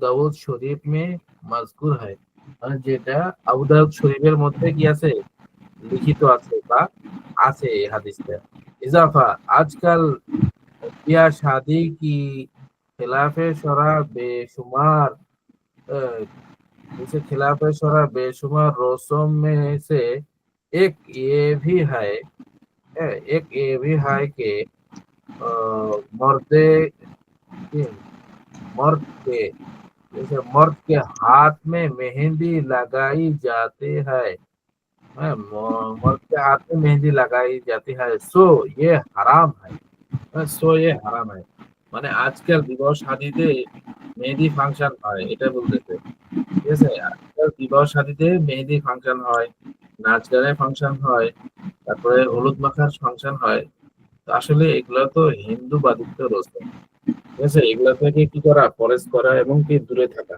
দাউদ শরীফ में मजकूर है মানে যেটা আবু দাউদ শরীফের মধ্যে কি আছে লিখিত আছে বা আছে এই হাদিসটা इजाफा आजकल ब्याह शादी की खिलाफ शरा बेशुमार जैसे खिलाफ शरा बेशुमार रस्म में से एक ये भी है एक ये भी है कि मर्दे मर्द के जैसे मर्द के हाथ में मेहंदी लगाई जाती है मर्द के हाथ में मेहंदी लगाई जाती है सो ये हराम है সো এ হারাম হয় মানে আজকাল বিবাহ শাদীতে মেহেদি ফাংশন হয় এটা বলতেছে ঠিক আছে আজকাল বিবাহ শাদীতে মেহেদি ফাংশন হয় নাচ গানের ফাংশন হয় তারপরে হলুদ মাখার ফাংশন হয় তো আসলে এগুলো তো হিন্দু বাদিত রসম ঠিক আছে এগুলো থেকে কি করা পরেজ করা এবং কি দূরে থাকা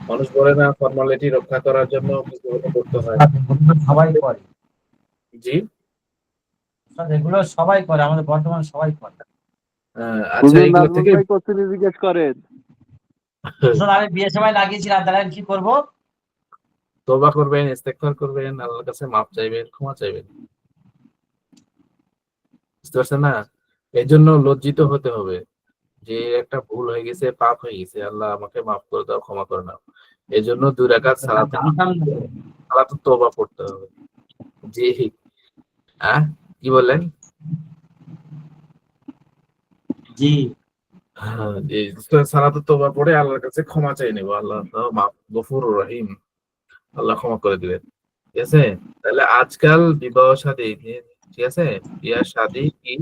মানুষ বলে না ফর্মালিটি রক্ষা করার জন্য কিছু করতে হয় সবাই করে জি এগুলো সবাই করে আমাদের বর্তমানে সবাই করে আচ্ছা এগুলো থেকে জিজ্ঞেস করেন আমি বিয়ের সময় লাগিয়েছিলাম তাহলে আমি কি করবো তওবা করবেন ইস্তেগফার করবেন আল্লাহর কাছে মাপ চাইবেন ক্ষমা চাইবেন বুঝতে পারছেন না এই জন্য লজ্জিত হতে হবে যে একটা ভুল হয়ে গেছে পাপ হয়ে গেছে আল্লাহ আমাকে মাফ করে দাও ক্ষমা করে নাও এই জন্য 2 রাকাত সালাত তওবা পড়তে হবে জি কি বললেন জি জি সালাত তওবা পড়ে আল্লাহর কাছে ক্ষমা চাই নেব আল্লাহ মাফ গফুরুর রহিম আল্লাহ ক্ষমা করে দিবেন ঠিক আছে তাহলে আজকাল বিবাহ শাদী ঠিক আছে বিয়া শাদী কি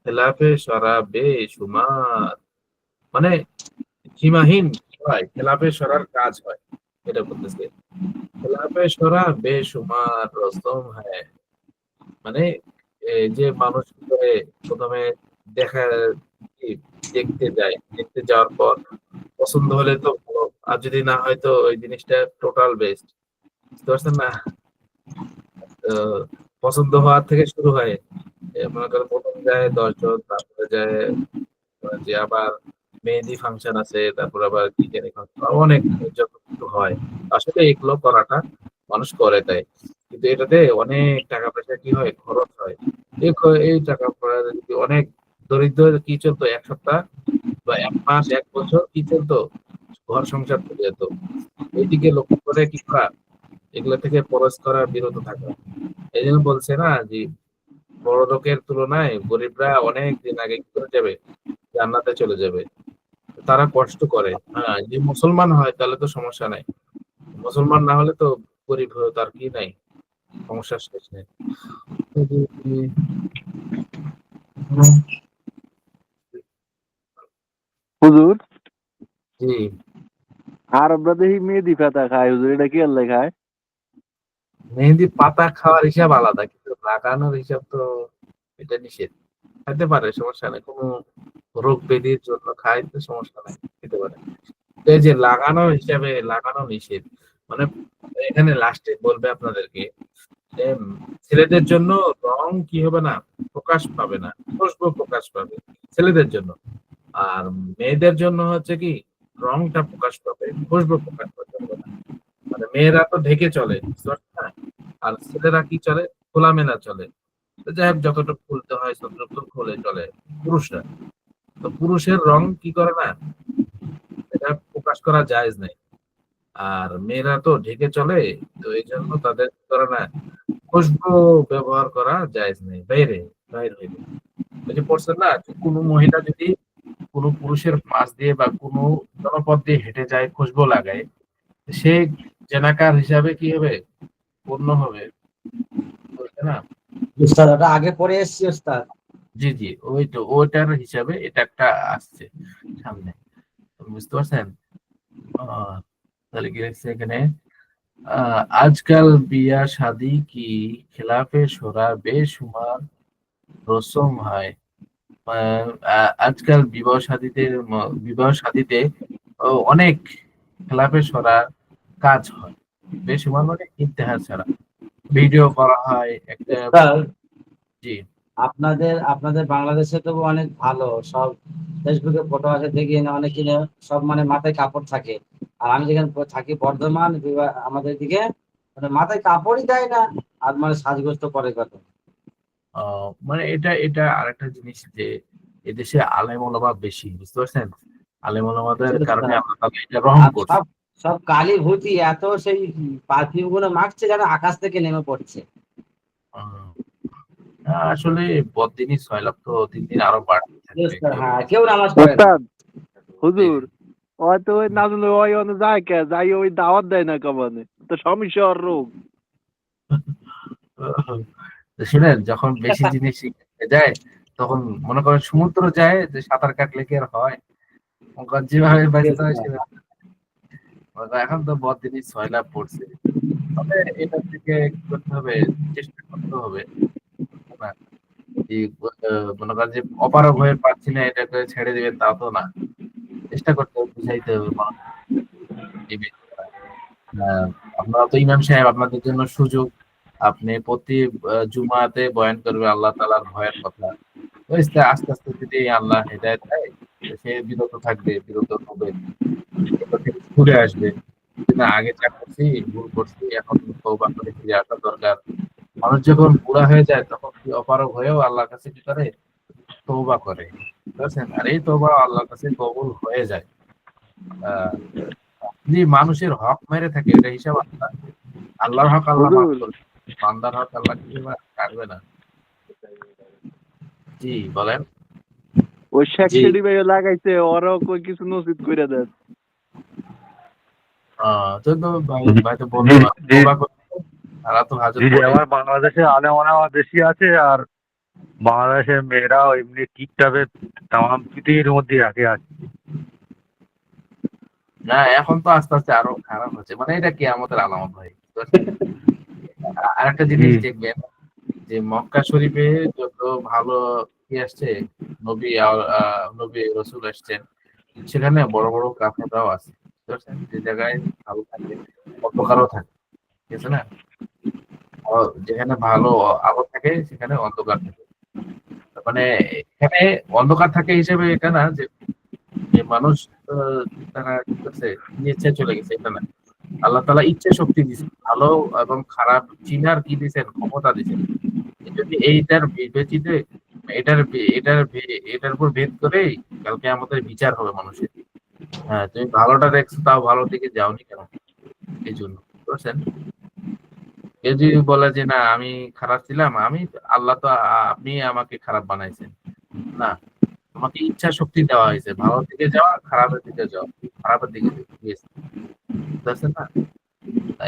খেলাফে শরা বেশুমার মানে সীমাহীন হয় খেলাফে শরার কাজ হয় এটা বলতেছে খেলাফে শরা বেশুমার রসম হয় মানে যে মানুষ করে প্রথমে দেখা দেখতে যাওয়ার পর পছন্দ হলে তো ভালো, আর যদি না হয় তো ওই জিনিসটা টোটাল বেস্ট বুঝতে পারছেন না পছন্দ হওয়ার থেকে শুরু হয় মনে করেন প্রথম যায় 10 জন তারপরে যায় যে আবার মেহেদি ফাংশন আছে তারপর আবার কি জানি অনেক যত কিছু হয় আসলে এগুলো করাটা মানুষ করে দেয় কিন্তু এটাতে অনেক টাকা পয়সা কি হয় খরচ হয় এই টাকা পয়সা যদি অনেক দরিদ্র কি চলতো 1 সপ্তাহ বা 1 মাস 1 বছর কি চলতো ঘর সংসার চলে যেত এইদিকে লক্ষ্য করে কি করা এগুলো থেকে পরশ করা বিরত থাকা এই জন্য বলছে না যে বড় লোকের তুলনায় গরিবরা অনেক দিন আগে কি করে যাবে জান্নাতে চলে যাবে তারা কষ্ট করে হ্যাঁ যে মুসলমান হয় তাহলে তো সমস্যা নাই মুসলমান না হলে তো গরিব হয়ে তার কি নাই সমস্যা শেষ নেই হুজুর জি আরবরা দেখি মেহেদি পাতা খায় হুজুর এটা কি আল্লাহ খায় মেহেদি পাতা খাওয়ার হিসাব আলাদা কিন্তু লাগানোর হিসাব তো এটা নিষেধ খাইতে পারে সমস্যা নেই কোনো রোগ ব্যাধির জন্য খায় তো সমস্যা নাই খেতে পারে এই যে লাগানোর হিসাবে লাগানো নিষেধ মানে এখানে লাস্টে বলবে আপনাদেরকে যে ছেলেদের জন্য রং কি হবে না প্রকাশ পাবে না খুশবু প্রকাশ পাবে ছেলেদের জন্য আর মেয়েদের জন্য হচ্ছে কি রংটা প্রকাশ পাবে খুশবু প্রকাশ পাবে না মানে মেয়েরা তো ঢেকে চলে আর ছেলেরা কি চলে খোলামেলা চলে যাই হোক যতটুকু খুলতে হয় ততটুকু খুলে চলে পুরুষরা তো পুরুষের রং কি করে না এটা প্রকাশ করা জায়েজ নাই আর মেয়েরা তো ঢেকে চলে, তো এই জন্য তাদের করে না খুশবু ব্যবহার করা জায়েজ নেই, বাইরে বাইরে হইলে। ওই যে পড়ছেন না যে কোনো মহিলা যদি কোনো পুরুষের পাশ দিয়ে বা কোনো জনপদ দিয়ে হেঁটে যায়, খুশবু লাগায়, সে জেনাকার হিসাবে কি হবে, পূর্ণ হবে, বুঝলে না? উস্তাদ ওটা আগে পড়ে এসেছি উস্তাদ। জি জি, ওই তো ওইটার হিসাবে এটা একটা আসছে সামনে, বুঝতে পারছেন? তাহলে কি লিখছে এখানে, आजकल बिया शादी की खिलाफे शोरा बेशुमार রসম হয়। আজকাল বিবাহ শাদীতে অনেক খেলাফে সরার কাজ হয়, বেশুমার মানে ইন্তেহার ছাড়া ভিডিও করা হয় একটা। উস্তাদ, জি আপনাদের আপনাদের বাংলাদেশে তো অনেক ভালো সব, ফেসবুকে ফটো আছে দেখি না অনেক কিনে সব মানে মাথায় কাপড় থাকে। আর আমি যেখানে থাকি বর্ধমান আমাদের দিকে মানে মাথায় কাপড়ই দেয় না, আর মানে সাজগোজ তো করে কত। মানে এটা এটা আরেকটা জিনিস যে এদেশে আলেম ওলামা বেশি, বুঝতে পারছেন? আলেম ওলামাদের কারণে আল্লাহ তাআলা এটা রহম আর করছে। সব সব কালি ভূতি এত সেই পারফিউম গুলো মাখছে যেন আকাশ থেকে নেমে পড়ছে। আহ, আসলে বদিনই 6 লাখ, তো দিন দিন আরো বাড়তে থাকবে। হ্যাঁ, কেউ নামাজ পড়ে না। ওস্তাদ হুজুর, হয়তো ওই নাজুল ওই অনে যায় কে যাই ওই দাওয়াত দেয় না কমানে, তো সমস্যা ওর রোগ। তো শুনেন, যখন বেশি জিনিস শিখতে যায় তখন মনে করেন সমুদ্র যায় যে সাঁতার কাটলে কি আর হয়, যেভাবে বাঁচতে হয় সেভাবে। এখন তো বদিনই 6 লাখ পড়ছে, তবে এটা থেকে কি করতে হবে, চেষ্টা করতে হবে না যে মনে করেন যে অপারগ হয়ে পারছি না এটাকে ছেড়ে দিবেন তা তো না, চেষ্টা করতে হবে, বুঝাইতে হবে মানুষ। আপনারা তো ইমাম সাহেব, আপনাদের জন্য সুযোগ, আপনি প্রতি জুমাতে বয়ান করবে আল্লাহ তাআলার ভয়ের কথা। তো আস্তে আস্তে যদি আল্লাহ হেদায়েত দেয়, তো সে বিরত থাকবে, বিরত হবে, এগুলো থেকে ঘুরে আসবে যে না আগে যা করছি ভুল করছি, এখন তওবা করে ফিরে আসা দরকার। মানুষ যখন বুড়া হয়ে যায় তখন কি অপারগ হয়েও আল্লাহর কাছে কি করে, তওবা করে, বুঝছেন? আর এই তওবা আল্লাহর কাছে কবুল হয়ে যায়। আহ যদি মানুষের হক মেরে থাকে এটা হিসাব আল্লাহ, আল্লাহর হক আল্লাহ মাফ হুজুর, করবে, বান্দার হক আল্লাহ কি কাটবে না। জি বলেন। ওই শেখ জি। সিডি ভাই লাগাইছে, ওরও কই কিছু নসিব করে দেন। তো তো ভাই ভাই তো বললো না, তওবা করতে, তারা তো হাজত জি জি, পড়ে। আমার বাংলাদেশে আলেম ওলামা বেশি আছে, আর বাংলাদেশের মেয়েরাও এমনি টিকটকে তামাম পৃথিবীর মধ্যে আগে আছে। না এখন তো আস্তে আস্তে আরো খারাপ হচ্ছে, মানে এটা কি আমাদের আলামত ভাই, বুঝতে পারছেন? আর একটা জি জিনিস দেখবেন যে মক্কা শরীফে যত ভালো কি আসছে, নবী রসুল আসছেন, সেখানে বড় বড় কাফেলাও আছে, বুঝতে পারছেন? যে জায়গায় ভালো থাকে অন্ধকারও থাকে, ঠিক আছে না? যেখানে ভালো আলো থাকে সেখানে অন্ধকার থাকে, মানে এখানে অন্ধকার থাকে হিসেবে এটা না যে যে মানুষ তারা কি করছে ইচ্ছায় চলে গেছে, এটা না। আল্লাহ তাআলা ইচ্ছা শক্তি দিয়েছেন, ভালো এবং খারাপ চিনার কি দিয়েছেন, ক্ষমতা দিয়েছেন। যদি এইটার বিবেচিতে এটার উপর ভেদ করেই কালকে আমাদের বিচার হবে মানুষের। হ্যাঁ, তুমি ভালোটা দেখছো তাও ভালো দিকে যাওনি কেন, এই জন্য, বুঝছেন? কেউ যদি বলে যে না আমি খারাপ ছিলাম, আমি আল্লাহ তো আপনি আমাকে খারাপ বানাইছেন, না, তোমাকে ইচ্ছা শক্তি দেওয়া হয়েছে ভালোর দিকে যাওয়া, খারাপের দিকে যাওয়া, খারাপের দিকে গিয়েছে, বুঝতে পারছেন না?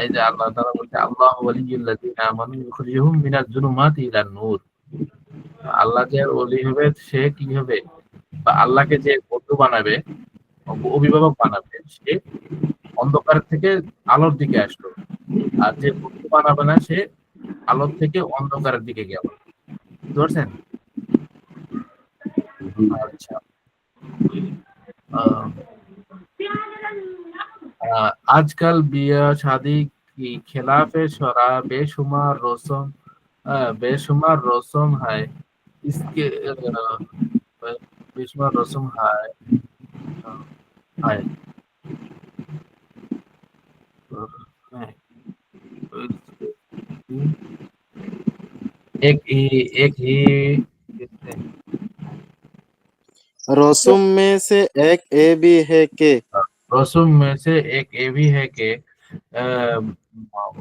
এই যে আল্লাহ তাআলা বলছে আল্লাহু ওয়ালিয়্যুল্লাযীনা আমানু ইউখরিজুহুম মিনাজ যুলুমাতি ইলান নূর। আল্লাহ যে ওলি হবে সে কি হবে, বা আল্লাহকে যে বন্ধু বানাবে, অভিভাবক বানাবে, সে অন্ধকার থেকে আলোর দিকে আসলো। আর যে বন্ধু বানাবে না সে আলোর থেকে অন্ধকারের দিকে গেল, বুঝতে পারছেন? আচ্ছা, আহ, आजकल बिया शादी की खिलाफ शरा बेशुमार रस्म है, इसके बेशुमार रस्म है। एक ही रस्म में से एक ये भी है कि रस्म में से एक ये भी है कि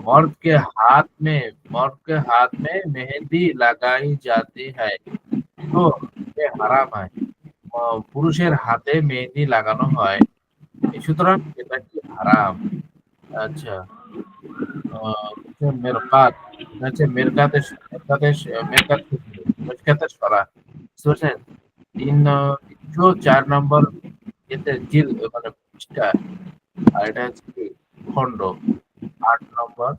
मर्द के हाथ में मेहंदी लगाई जाती है, तो ये हराम है। পুরুষের হাতে মেহেদি লাগানো হয়, সুতরাং এটা কি হারাম। আচ্ছা, মেরকাত হচ্ছে মেরকাতের সরা, বুঝতে পারছেন? 304 নম্বর এতে জিল মানে পৃষ্ঠা, আর এটা হচ্ছে কি খণ্ড। 8 নম্বর,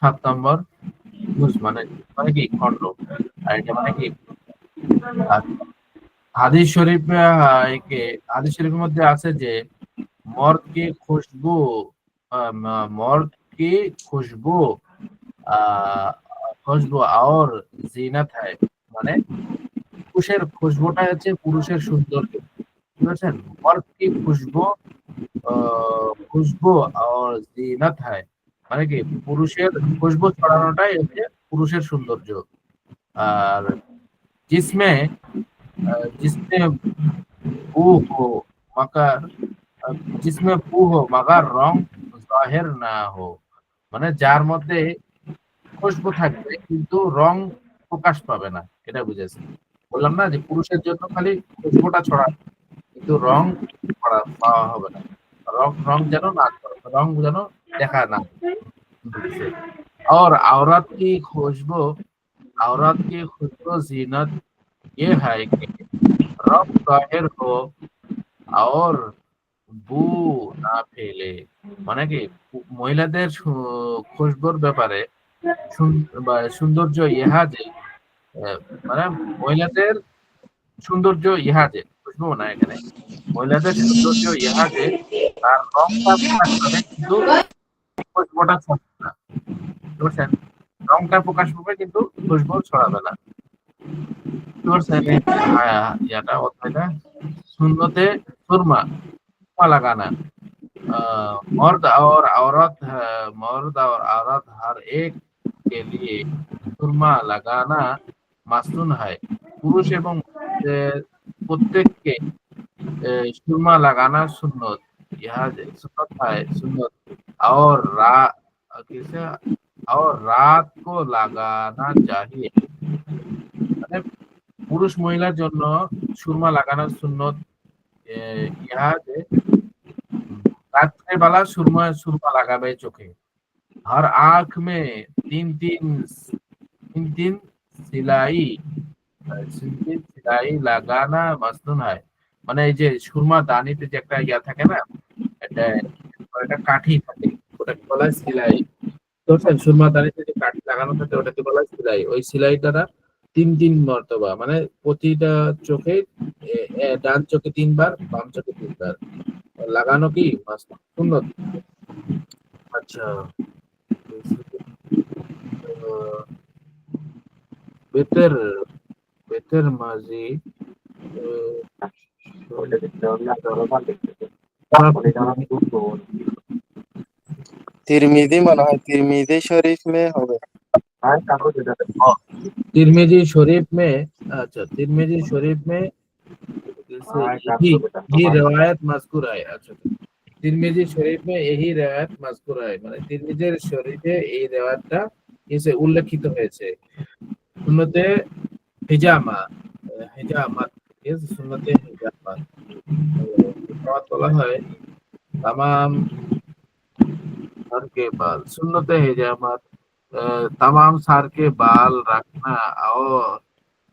7 নম্বর জুজ মানে মানে কি খণ্ড, আর এটা মানে কি। আর হাদিস শরীফে হাদিস শরীফের মধ্যে আছে যে मर्द की खुशबू मर्द की खुशबू खुशबू और জিনাত है, মানে পুরুষের খুশবুটা হচ্ছে পুরুষের সৌন্দর্য, বুঝেছেন? মর্দ কি খুশবু আর জিনাত है, মানে কি পুরুষের খুশবু ছড়ানোটাই হচ্ছে পুরুষের সৌন্দর্য। আর जिसमें जिसमें बू हो मगर जिसमें बू हो मगर রং জাহির না হো, মানে যার মধ্যে খুশবু থাকবে কিন্তু রং প্রকাশ পাবে না, এটা বুঝেছি। বললাম না যে পুরুষের জন্য খালি খুশবুটা ছড়া, কিন্তু রং পাওয়া হবে না, রং রং যেন না রং যেন দেখা না। और औरत की खुशबू जीनत ये है कि रंग जाहिर हो और বু না ফেলে, মানে কি মহিলাদের খুশবুর ব্যাপারে সৌন্দর্য ইহা যে মানে মহিলাদের সৌন্দর্য ইহা যে খুশবু না, এখানে মহিলাদের সৌন্দর্য ইহা যে তার রংটা প্রকাশ পাবে কিন্তু খুশবুটা ছড়াবে না, বুঝছেন? রংটা প্রকাশ পাবে কিন্তু খুশবু ছড়াবে না, বুঝতে পারছেন? ইয়াটা অধ্যায়টা সুন্নতে সুরমা लगाना। मर्द और औरत हर एक के लिए सुरमा लगाना মাসনুন হয়। পুরুষ এবং প্রত্যেককে সুরমা লাগানা সুন্নত, ইহা সুন্নত है सुन्नत। और रात को लगाना चाहिए, মানে পুরুষ মহিলার জন্য সুরমা লাগানো সুন্নত, ইহা যে রাত্রেবেলা সুরমা লাগাবে চোখে। हर आंख में 3 সিলাই লাগানা মাসনুন হয়, মানে এই যে সুরমা দানিতে যে একটা ইয়া থাকে না, এটা একটা কাঠি থাকে, ওটাকে বলা হয় সিলাই। তো সুরমা দানিতে যে কাঠি লাগানো থাকে ওটাকে বলা হয় সিলাই। ওই সিলাইটা 3 মর্তবা, মানে প্রতিটা চোখে ডান চোখে 3 বার, বাম চোখে 3 বার লাগানো কি সুন্নত। আচ্ছা, বেতের বেতের মাঝি तिरमिजी मना है, तिरमिजी शरीफ में होगा। तिरमिजी शरीफ में, अच्छा तिरमिजी शरीफ में यही रिवायत मजकूर है। अच्छा, तिरमिजी शरीफ में यही रिवायत मजकूर है, মানে তিরমিজির শরীফে এই রিওয়ায়াতটা এসে উল্লেখিত হয়েছে। সুন্নতে হিজামা হিজামাত সুন্নতে হিজামাত বলা হয় तमाम सर के बाल, सुन्नते हिजामत तमाम सर के बाल रखना और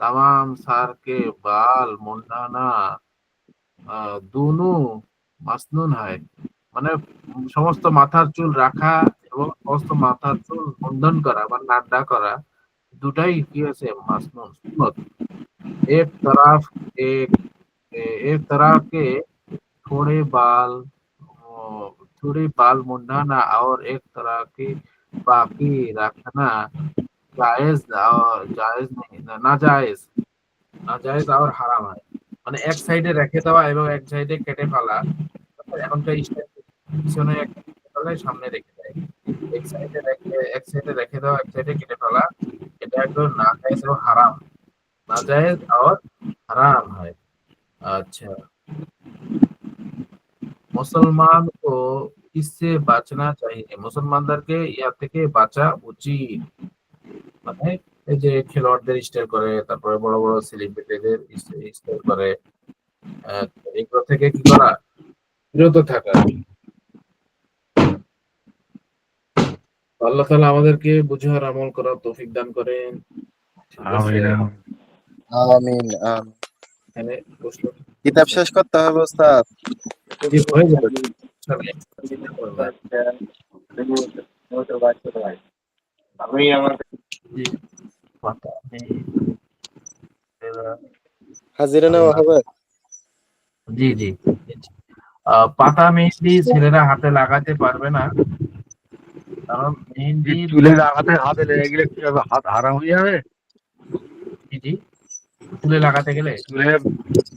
तमाम सर के बाल मुंडाना दोनों মাসনুন হয়, মানে সমস্ত মাথার চুল রাখা এবং সমস্ত মাথার চুল মুন্ডন করা বা নাড্ডা করা দুটাই কি আছে মাসনুন সুন্নত। एक तरफ एक एक तरफ के थोड़े बाल मुंडाना और एक तरह की बाकी रखना जायज नहीं, नाजायज और হারাম হয়, মানে এক সাইডে রেখে দেওয়া এবং এক সাইডে কেটে ফেলা। এখনকার পিছনে সামনে রেখে দেয়, এক সাইডে রেখে দেওয়া, এক সাইডে কেটে ফেলা, এটা একদম নাজায়েজ এবং হারাম, নাজায়েজ আর হারাম হয়। আচ্ছা, মুসলমান को इससे বাঁচনা चाहिए মুসলমানদেরকে ইয়া থেকে বাঁচা উচিত। মানে এই যে খেলোয়াড়দের স্টাইল করে, তারপরে বড় বড় সেলিব্রিটিদের স্টাইল করে, আহ, এগুলো থেকে কি করা, বিরত থাকা। আল্লাহ তাআলা আমাদেরকে বুঝার আমল করার তৌফিক দান করেন। ঠিক আছে, আমিন আমিন। আমিন আমিন। এখানে প্রশ্ন কিতাব শেষ করতে হবে ওস্তাদ। জি, হয়ে যাবে। চিন্তা করবেন না। জি, পাতা নেই। হাজিরা নেওয়া হবে। জি জি। পাতা মেহেন্দি ছেলেরা হাতে লাগাতে পারবে না, কারণ মেহেন্দি চুলে লাগাতে হাতে লেগে গেলে কি হবে? হাত হারাম হয়ে যাবে। জি জি, চুলে লাগাতে গেলে চুলে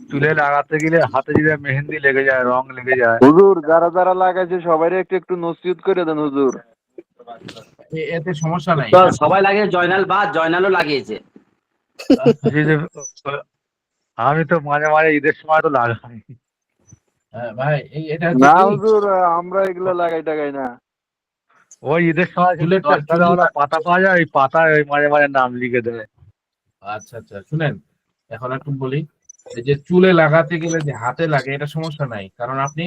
চুলে লাগাতে গেলে হাতে যদি মেহেন্দি লেগে যায়, রং লেগে যায়। হুজুর যারা যারা লাগাইছে সবাই একটু একটু নসিহত করে দেন হুজুর। এতে সমস্যা নাই। সবাই লাগে জয়নাল বা জয়নালও লাগিয়েছে। যে যে আমি তো মাঝে মাঝে ঈদের সময় তো লাগাই। ভাই এটা হচ্ছে না কি, হুজুর, আমরা এগুলো লাগাই টাগাই না। ওই ঈদের সময় চুলেরটা 10 টাকা ওলা পাতা পাওয়া যায়, ওই পাতায় ওই মাঝে মাঝে নাম লিখে দেয়। আচ্ছা আচ্ছা, শুনেন এখন একটু বলি। এই যে চুলে লাগাতে গেলে যে হাতে লাগে, এটা সমস্যা নাই, কারণ আপনি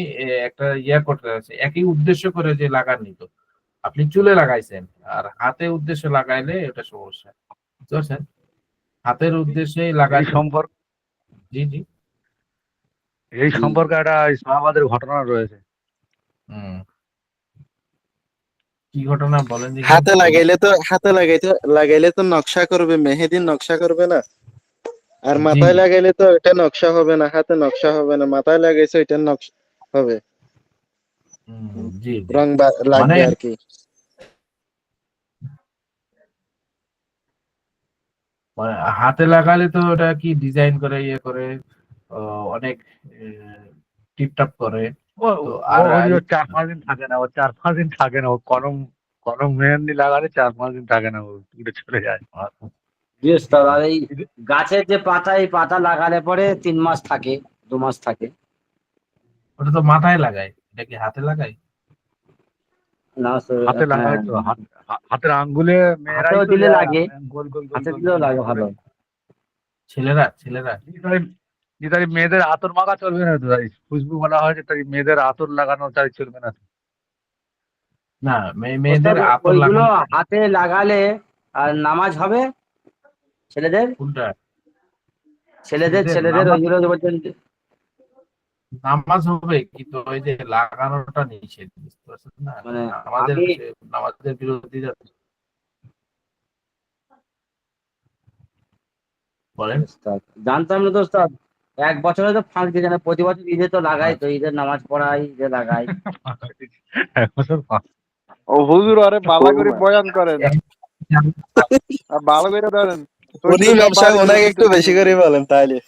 একটা ইয়া করতে আছে, একই উদ্দেশ্য করে যে লাগাননি তো, আপনি চুলে লাগাইছেন, আর হাতে উদ্দেশ্য লাগাইলে এটা সমস্যা, বুঝতে পারছেন? হাতের উদ্দেশ্যে এই লাগাইলে। সম্পর্ক জি জি। এই সম্পর্কে একটা ইসলামাবাদের ঘটনা রয়েছে। হুম, কি ঘটনা বলেন দেখি। হাতে লাগাইলে তো নকশা করবে, মেহেদির নকশা করবে না। আর জি, মাথায় লাগাইলে তো এটা নকশা হবে না, হাতে নকশা হবে না। মাথায় লাগাইছে ওইটার নকশা হবে, জি জি। রং মানে লাগবে আর কি। মানে হাতে লাগালে তো ওটা কি ডিজাইন করে ইয়ে করে, অনেক টিপটাপ করে। ও তো ও আর ওই 4-5 দিন থাকে না, ও 4-5 দিন থাকে না। ও কলম কলম মেহেন্দি লাগালে 4-5 দিন থাকে না, ও উড়ে চলে যায়। জি ওস্তাদ, আর এই গাছের যে পাতা, এই পাতা লাগালে পরে 3 মাস থাকে, 2 মাস থাকে। ওটা তো মাথায় লাগায়, এটা কি হাতে লাগায়? না হাতে হ্যাঁ, লাগাই তো, হাতের আঙ্গুলে মেয়েরাই হাতেও তো দিলে যায়, লাগে, গোল গোল গোল হাতে গোল দিলেও গোল লাগে গোল করে। ভালো। ছেলেরা তাই মেয়েদের আতর মাখা চলবে না তো, তাই খুশবু বলা হয়েছে, তাই মেয়েদের আতর লাগানো তাই চলবে না। না, মেয়েদের ওস্তাদ, আতর ওইগুলো লাগানো। হাতে লাগালে আর নামাজ হবে ছেলেদের। কোনটা? ছেলেদের ছেলেদের ছেলেদের নামাজ, ওইগুলো বলছেন। নামাজ হবে, কিন্তু ওই যে লাগানোটা নিষেধ, বুঝতে পারছেন না? মানে আমাদের আমি নামাজের বিরোধীরা বলেন। ওস্তাদ জানতাম না তো ওস্তাদ, 1 বছরে তো ফাঁক দিয়ে জানে, প্রতি বছর ঈদে তো লাগাই, তো আচ্ছা। ঈদের নামাজ পড়াই, ঈদে লাগাই। ও হুজুর, আরে ভালো করে বয়ান করেন আর ভালো করে ধরেন। উনি ইমাম সাহেব ওনাকে একটু বেশি করে বলেন তাইলে।